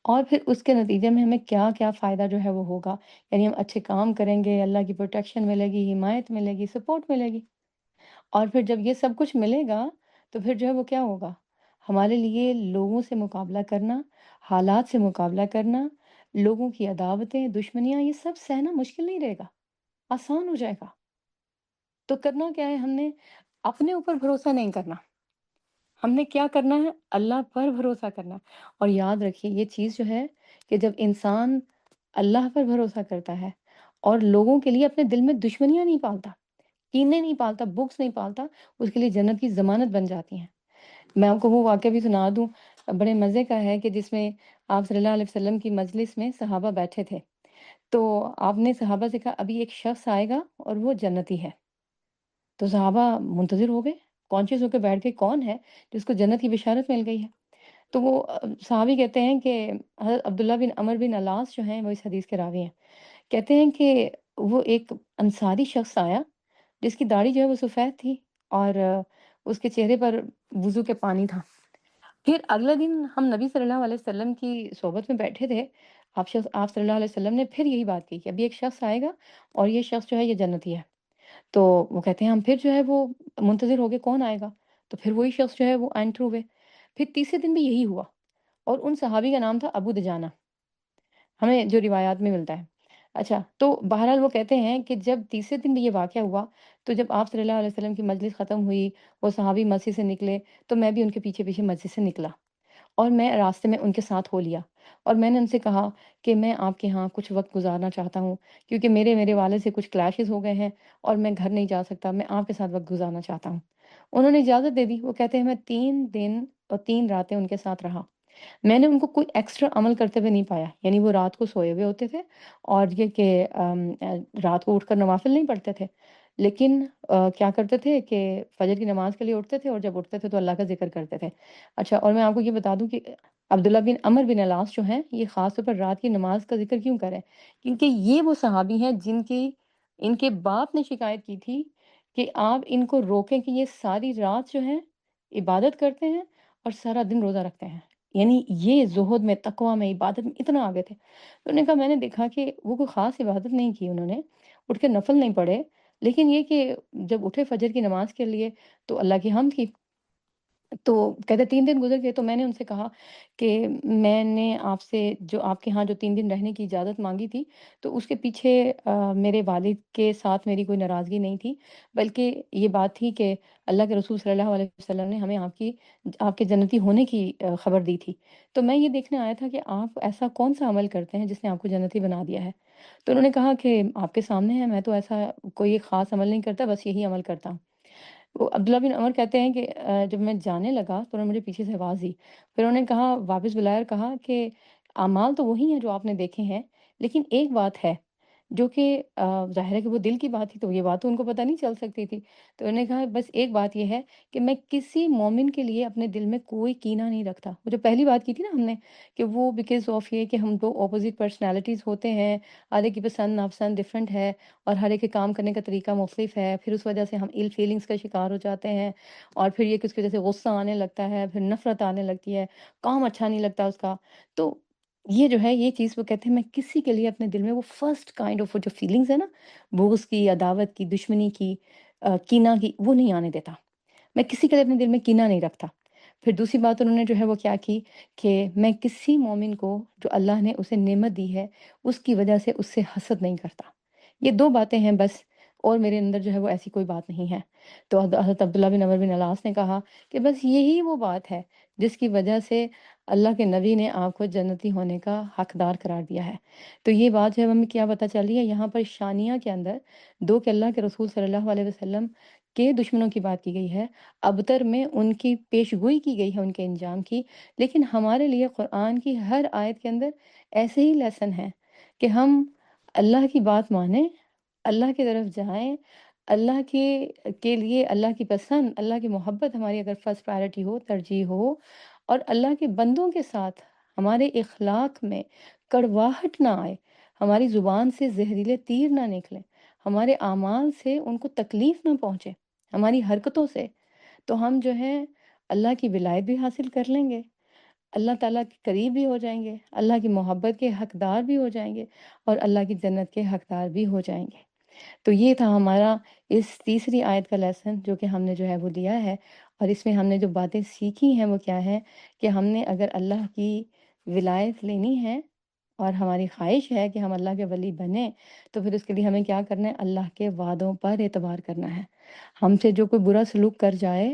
اور پھر اس کے نتیجے میں ہمیں کیا کیا فائدہ جو ہے وہ ہوگا۔ یعنی ہم اچھے کام کریں گے، اللہ کی پروٹیکشن ملے گی، حمایت ملے گی، سپورٹ ملے گی، اور پھر جب یہ سب کچھ ملے گا تو پھر جو ہے وہ کیا ہوگا، ہمارے لیے لوگوں سے مقابلہ کرنا، حالات سے مقابلہ کرنا، لوگوں کی عداوتیں، دشمنیاں، یہ سب سہنا مشکل نہیں رہے گا، آسان ہو جائے گا۔ تو کرنا کیا ہے، ہم نے اپنے اوپر بھروسہ نہیں کرنا، ہم نے کیا کرنا ہے، اللہ پر بھروسہ کرنا ہے۔ اور یاد رکھیے یہ چیز جو ہے کہ جب انسان اللہ پر بھروسہ کرتا ہے اور لوگوں کے لیے اپنے دل میں دشمنیاں نہیں پالتا، کینے نہیں پالتا، بغض نہیں پالتا، اس کے لیے جنت کی ضمانت بن جاتی ہیں۔ میں آپ کو وہ واقعہ بھی سنا دوں، بڑے مزے کا ہے کہ جس میں آپ صلی اللہ علیہ وسلم کی مجلس میں صحابہ بیٹھے تھے، تو آپ نے صحابہ سے کہا ابھی ایک شخص آئے گا اور وہ جنتی ہے۔ تو صحابہ منتظر ہو گئے، کانشیس ہو کے بیٹھ گئے، کون ہے جس کو جنت کی بشارت مل گئی ہے؟ تو وہ صحابی کہتے ہیں کہ حضرت عبداللہ بن عمر بن علاس جو ہیں وہ اس حدیث کے راوی ہیں، کہتے ہیں کہ وہ ایک انصاری شخص آیا جس کی داڑھی جو ہے وہ سفید تھی، اور اس کے چہرے پر وضو کے پانی تھا۔ پھر اگلے دن ہم نبی صلی اللہ علیہ وسلم کی صحبت میں بیٹھے تھے، آپ صلی اللہ علیہ وسلم نے پھر یہی بات کی کہ ابھی ایک شخص آئے گا اور یہ شخص جو ہے یہ جنتی ہے۔ تو وہ کہتے ہیں ہم پھر جو ہے وہ منتظر ہو گئے کون آئے گا، تو پھر وہی شخص جو ہے وہ انٹر ہوئے۔ پھر تیسرے دن بھی یہی ہوا، اور ان صحابی کا نام تھا ابو دجانہ، ہمیں جو روایات میں ملتا ہے۔ اچھا، تو بہرحال وہ کہتے ہیں کہ جب تیسرے دن بھی یہ واقعہ ہوا، تو جب آپ صلی اللہ علیہ وسلم کی مجلس ختم ہوئی، وہ صحابی مسجد سے نکلے، تو میں بھی ان کے پیچھے پیچھے مسجد سے نکلا، اور میں راستے میں ان کے ساتھ ہو لیا، اور میں نے ان سے کہا کہ میں آپ کے ہاں کچھ وقت گزارنا چاہتا ہوں، کیونکہ میرے والد سے کچھ کلیشز ہو گئے ہیں اور میں گھر نہیں جا سکتا، میں آپ کے ساتھ وقت گزارنا چاہتا ہوں۔ انہوں نے اجازت دے دی۔ وہ کہتے ہیں میں 3 دن اور 3 راتیں ان کے ساتھ رہا۔ میں نے ان کو کوئی ایکسٹرا عمل کرتے ہوئے نہیں پایا، یعنی وہ رات کو سوئے ہوئے ہوتے تھے، اور یہ کہ رات کو اٹھ کر نوافل نہیں پڑھتے تھے، لیکن کیا کرتے تھے کہ فجر کی نماز کے لیے اٹھتے تھے، اور جب اٹھتے تھے تو اللہ کا ذکر کرتے تھے۔ اچھا، اور میں آپ کو یہ بتا دوں کہ عبداللہ بن عمر بن العاص جو ہیں یہ خاص طور پر رات کی نماز کا ذکر کیوں کریں، کیونکہ یہ وہ صحابی ہیں جن کی ان کے باپ نے شکایت کی تھی کہ آپ ان کو روکیں کہ یہ ساری رات جو ہے عبادت کرتے ہیں اور سارا دن روزہ رکھتے ہیں، یعنی یہ زہد میں، تقوی میں، عبادت میں اتنا آگے تھے۔ تو انہوں نے کہا میں نے دیکھا کہ وہ کوئی خاص عبادت نہیں کی انہوں نے، اٹھ کے نفل نہیں پڑھے، لیکن یہ کہ جب اٹھے فجر کی نماز کے لیے تو اللہ کی حمد کی۔ تو کہتے 3 دن گزر گئے، تو میں نے ان سے کہا کہ میں نے آپ سے جو آپ کے یہاں جو 3 دن رہنے کی اجازت مانگی تھی، تو اس کے پیچھے میرے والد کے ساتھ میری کوئی ناراضگی نہیں تھی، بلکہ یہ بات تھی کہ اللہ کے رسول صلی اللہ علیہ وسلم نے ہمیں آپ کے جنتی ہونے کی خبر دی تھی۔ تو میں یہ دیکھنے آیا تھا کہ آپ ایسا کون-سا عمل کرتے ہیں جس نے آپ کو جنتی بنا دیا ہے؟ تو انہوں نے کہا کہ آپ کے سامنے ہے، میں تو ایسا کوئی خاص عمل نہیں کرتا، بس یہی عمل کرتا ہوں۔ وہ عبداللہ بن عمر کہتے ہیں کہ جب میں جانے لگا تو انہوں نے مجھے پیچھے سے آواز دی، پھر انہوں نے کہا واپس بلایا اور کہا کہ اعمال تو وہی ہیں جو آپ نے دیکھے ہیں، لیکن ایک بات ہے جو کہ ظاہر ہے کہ وہ دل کی بات تھی، تو یہ بات تو ان کو پتہ نہیں چل سکتی تھی۔ تو انہوں نے کہا بس ایک بات یہ ہے کہ میں کسی مومن کے لیے اپنے دل میں کوئی کینہ نہیں رکھتا۔ وہ جو پہلی بات کی تھی نا ہم نے کہ وہ بیکاز آف یہ کہ ہم 2 اپوزٹ پرسنالٹیز ہوتے ہیں، ہر ایک کی پسند ناپسند ڈفرینٹ ہے اور ہر ایک کے کام کرنے کا طریقہ مختلف ہے، پھر اس وجہ سے ہم اِل فیلنگس کا شکار ہو جاتے ہیں اور پھر یہ کہ اس کی وجہ سے غصہ آنے لگتا ہے، پھر نفرت آنے لگتی ہے، کام اچھا نہیں لگتا اس کا۔ تو یہ جو ہے یہ چیز وہ کہتے ہیں میں کسی کے لیے اپنے دل میں وہ فرسٹ کائنڈ آف وہ جو فیلنگز ہے نا، بغض کی، عداوت کی، دشمنی کی، کینہ کی، وہ نہیں آنے دیتا۔ میں کسی کے لیے اپنے دل میں کینہ نہیں رکھتا۔ پھر دوسری بات انہوں نے جو ہے وہ کیا کی کہ میں کسی مومن کو جو اللہ نے اسے نعمت دی ہے، اس کی وجہ سے اس سے حسد نہیں کرتا۔ یہ 2 باتیں ہیں بس، اور میرے اندر جو ہے وہ ایسی کوئی بات نہیں ہے۔ تو حضرت عبداللہ بن عمر بن العاص نے کہا کہ بس یہی وہ بات ہے جس کی وجہ سے اللہ کے نبی نے آپ کو جنتی ہونے کا حقدار قرار دیا ہے۔ تو یہ بات جو ہے ہمیں کیا پتہ چل رہی ہے یہاں پر شانیہ کے اندر 2 کہ اللہ کے رسول صلی اللہ علیہ وسلم کے دشمنوں کی بات کی گئی ہے، ابتر میں ان کی پیش گوئی کی گئی ہے ان کے انجام کی، لیکن ہمارے لیے قرآن کی ہر آیت کے اندر ایسے ہی لیسن ہیں کہ ہم اللہ کی بات مانیں، اللہ کی طرف جائیں، اللہ کے لیے اللہ کی پسند، اللہ کی محبت ہماری اگر فرسٹ پرائرٹی ہو، ترجیح ہو، اور اللہ کے بندوں کے ساتھ ہمارے اخلاق میں کڑواہٹ نہ آئے، ہماری زبان سے زہریلے تیر نہ نکلیں، ہمارے اعمال سے ان کو تکلیف نہ پہنچے، ہماری حرکتوں سے، تو ہم جو ہے اللہ کی ولایت بھی حاصل کر لیں گے، اللہ تعالیٰ کے قریب بھی ہو جائیں گے، اللہ کی محبت کے حقدار بھی ہو جائیں گے اور اللہ کی جنت کے حقدار بھی ہو جائیں گے۔ تو یہ تھا ہمارا اس تیسری آیت کا لیسن جو کہ ہم نے جو ہے وہ لیا ہے، اور اس میں ہم نے جو باتیں سیکھی ہیں وہ کیا ہے کہ ہم نے اگر اللہ کی ولایت لینی ہے اور ہماری خواہش ہے کہ ہم اللہ کے ولی بنیں، تو پھر اس کے لیے ہمیں کیا کرنا ہے؟ اللہ کے وعدوں پر اعتبار کرنا ہے۔ ہم سے جو کوئی برا سلوک کر جائے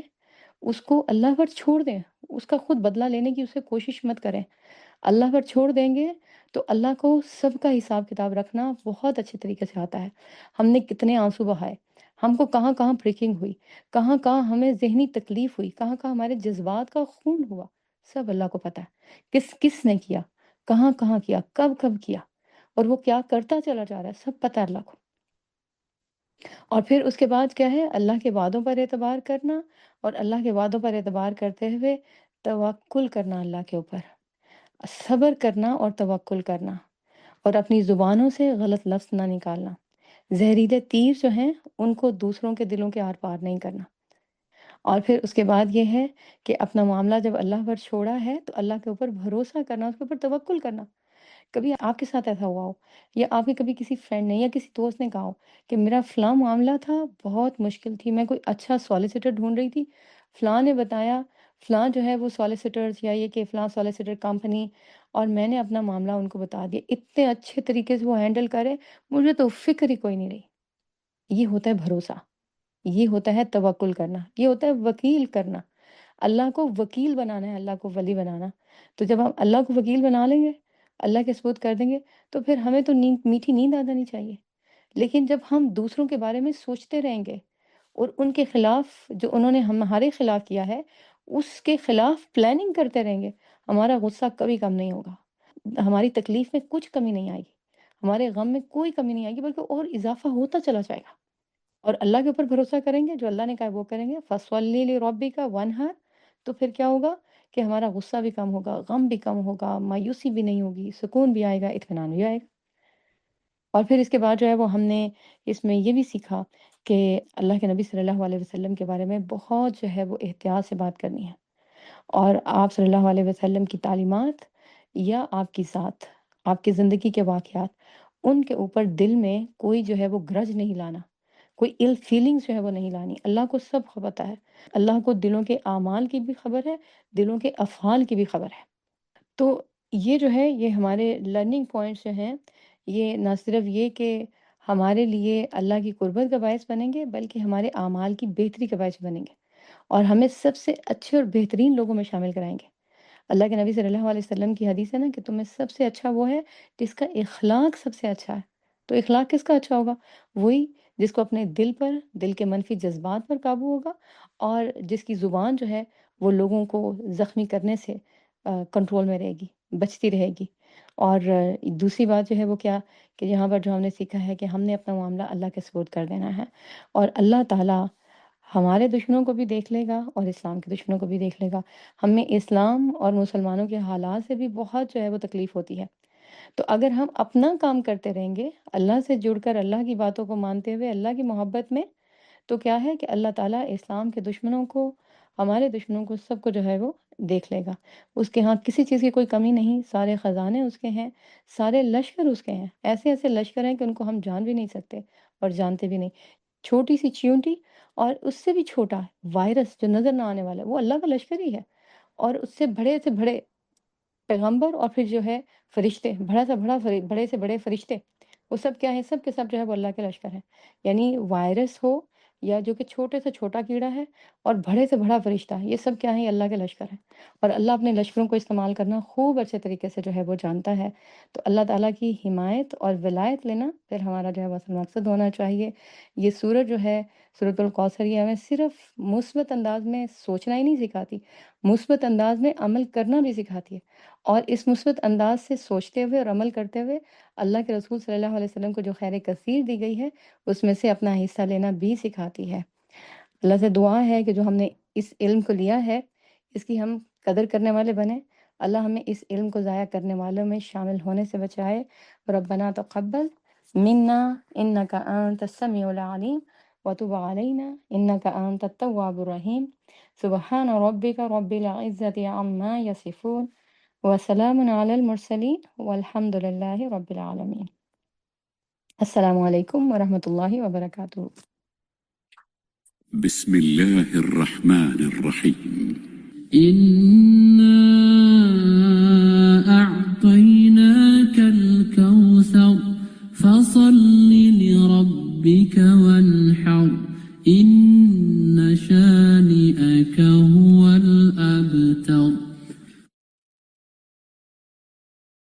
اس کو اللہ پر چھوڑ دیں، اس کا خود بدلہ لینے کی اسے کوشش مت کریں، اللہ پر چھوڑ دیں گے تو اللہ کو سب کا حساب کتاب رکھنا بہت اچھے طریقے سے آتا ہے۔ ہم نے کتنے آنسو بہائے، ہم کو کہاں کہاں پریکنگ ہوئی، کہاں کہاں ہمیں ذہنی تکلیف ہوئی، کہاں کہاں ہمارے جذبات کا خون ہوا، سب اللہ کو پتہ ہے۔ کس کس نے کیا، کہاں کہاں کیا، کب کب کیا، اور وہ کیا کرتا چلا جا رہا ہے، سب پتہ ہے اللہ کو۔ اور پھر اس کے بعد کیا ہے؟ اللہ کے وعدوں پر اعتبار کرنا، اور اللہ کے وعدوں پر اعتبار کرتے ہوئے توکل کرنا اللہ کے اوپر، صبر کرنا اور توکل کرنا، اور اپنی زبانوں سے غلط لفظ نہ نکالنا، زہریلے تیر جو ہیں ان کو دوسروں کے دلوں کے آر پار نہیں کرنا۔ اور پھر اس کے بعد یہ ہے کہ اپنا معاملہ جب اللہ پر چھوڑا ہے تو اللہ کے اوپر بھروسہ کرنا، اس کے اوپر توکل کرنا۔ کبھی آپ کے ساتھ ایسا ہوا ہو، یا آپ کے کبھی کسی فرینڈ نے یا کسی دوست نے کہا ہو کہ میرا فلاں معاملہ تھا، بہت مشکل تھی، میں کوئی اچھا سولیسیٹر ڈھونڈ رہی تھی، فلاں نے بتایا، فلاں جو ہے وہ سولیسیٹرز یا یہ کہ فلاں سولیسیٹر کمپنی، اور میں نے اپنا معاملہ ان کو بتا دیا، اتنے اچھے طریقے سے وہ ہینڈل کرے، مجھے تو فکر ہی کوئی نہیں رہی۔ یہ ہوتا ہے بھروسہ، یہ ہوتا ہے توکل کرنا، یہ ہوتا ہے وکیل کرنا۔ اللہ کو وکیل بنانا ہے، اللہ کو ولی بنانا۔ تو جب ہم اللہ کو وکیل بنا لیں گے، اللہ کے سپرد کر دیں گے، تو پھر ہمیں تو نیند میٹھی نیند آ جانی چاہیے۔ لیکن جب ہم دوسروں کے بارے میں سوچتے رہیں گے اور ان کے خلاف جو انہوں نے ہمارے خلاف کیا ہے اس کے خلاف پلاننگ کرتے رہیں گے، ہمارا غصہ کبھی کم نہیں ہوگا، ہماری تکلیف میں کچھ کمی نہیں آئے گی، ہمارے غم میں کوئی کمی نہیں آئے گی، بلکہ اور اضافہ ہوتا چلا جائے گا۔ اور اللہ کے اوپر بھروسہ کریں گے، جو اللہ نے کہا ہے وہ کریں گے، فَصَلِّ لِرَبِّكَ وَانْحَرْ، تو پھر کیا ہوگا کہ ہمارا غصہ بھی کم ہوگا، غم بھی کم ہوگا، مایوسی بھی نہیں ہوگی، سکون بھی آئے گا، اطمینان بھی آئے گا۔ اور پھر اس کے بعد جو ہے وہ ہم نے اس میں یہ بھی سیکھا کہ اللہ کے نبی صلی اللہ علیہ وسلم کے بارے میں بہت جو ہے وہ احتیاط سے بات کرنی ہے، اور آپ صلی اللہ علیہ وسلم کی تعلیمات یا آپ کی ذات، آپ کی زندگی کے واقعات، ان کے اوپر دل میں کوئی جو ہے وہ گرج نہیں لانا، کوئی ill فیلنگز جو ہے وہ نہیں لانی۔ اللہ کو سب پتہ ہے، اللہ کو دلوں کے اعمال کی بھی خبر ہے، دلوں کے افعال کی بھی خبر ہے۔ تو یہ جو ہے یہ ہمارے لرننگ پوائنٹس جو ہیں، یہ نہ صرف یہ کہ ہمارے لیے اللہ کی قربت کا باعث بنیں گے، بلکہ ہمارے اعمال کی بہتری کا باعث بنیں گے، اور ہمیں سب سے اچھے اور بہترین لوگوں میں شامل کرائیں گے۔ اللہ کے نبی صلی اللہ علیہ وسلم کی حدیث ہے نا کہ تم میں سب سے اچھا وہ ہے جس کا اخلاق سب سے اچھا ہے۔ تو اخلاق کس کا اچھا ہوگا؟ وہی جس کو اپنے دل پر، دل کے منفی جذبات پر قابو ہوگا، اور جس کی زبان جو ہے وہ لوگوں کو زخمی کرنے سے کنٹرول میں رہے گی، بچتی رہے گی۔ اور دوسری بات جو ہے وہ کیا کہ یہاں پر جو ہم نے سیکھا ہے کہ ہم نے اپنا معاملہ اللہ کے سپرد کر دینا ہے، اور اللہ تعالیٰ ہمارے دشمنوں کو بھی دیکھ لے گا اور اسلام کے دشمنوں کو بھی دیکھ لے گا۔ ہمیں اسلام اور مسلمانوں کے حالات سے بھی بہت جو ہے وہ تکلیف ہوتی ہے، تو اگر ہم اپنا کام کرتے رہیں گے اللہ سے جڑ کر، اللہ کی باتوں کو مانتے ہوئے، اللہ کی محبت میں، تو کیا ہے کہ اللہ تعالیٰ اسلام کے دشمنوں کو، ہمارے دشمنوں کو، سب کو جو ہے وہ دیکھ لے گا۔ اس کے ہاں کسی چیز کی کوئی کمی نہیں، سارے خزانے اس کے ہیں، سارے لشکر اس کے ہیں، ایسے ایسے لشکر ہیں کہ ان کو ہم جان بھی نہیں سکتے اور جانتے بھی نہیں۔ چھوٹی سی چیونٹی اور اس سے بھی چھوٹا وائرس جو نظر نہ آنے والا ہے، وہ اللہ کا لشکر ہی ہے، اور اس سے بڑے پیغمبر، اور پھر جو ہے فرشتے، بڑے سے بڑے فرشتے، وہ سب کیا ہے؟ سب کے سب جو ہے وہ اللہ کے لشکر ہیں۔ یعنی وائرس ہو یا جو کہ چھوٹے سے چھوٹا کیڑا ہے، اور بڑے سے بڑا فرشتہ، یہ سب کیا ہے؟ یہ اللہ کے لشکر ہیں، اور اللہ اپنے لشکروں کو استعمال کرنا خوب اچھے طریقے سے جو ہے وہ جانتا ہے۔ تو اللہ تعالیٰ کی حمایت اور ولایت لینا پھر ہمارا جو ہے وہ اصل مقصد ہونا چاہیے۔ یہ سورت جو ہے سورۃ الکوثر، یہ ہمیں صرف مثبت انداز میں سوچنا ہی نہیں سکھاتی، مثبت انداز میں عمل کرنا بھی سکھاتی ہے، اور اس مثبت انداز سے سوچتے ہوئے اور عمل کرتے ہوئے اللہ کے رسول صلی اللہ علیہ وسلم کو جو خیر کثیر دی گئی ہے، اس میں سے اپنا حصہ لینا بھی سکھاتی ہے۔ اللہ سے دعا ہے کہ جو ہم نے اس علم کو لیا ہے، اس کی ہم قدر کرنے والے بنیں۔ اللہ ہمیں اس علم کو ضائع کرنے والوں میں شامل ہونے سے بچائے۔ ربنا تقبل منا انک انت السمیع العلیم وتب علینا انک انت التواب الرحیم۔ سبحان ربک رب العزۃ عما یصفون وسلام علی المرسلین والحمد للہ رب العالمین۔ السلام علیکم ورحمۃ اللہ وبرکاتہ۔ بسم الله الرحمن الرحيم. إنا أعطيناك الكوثر فصل لربك وانحر إن شانئك هو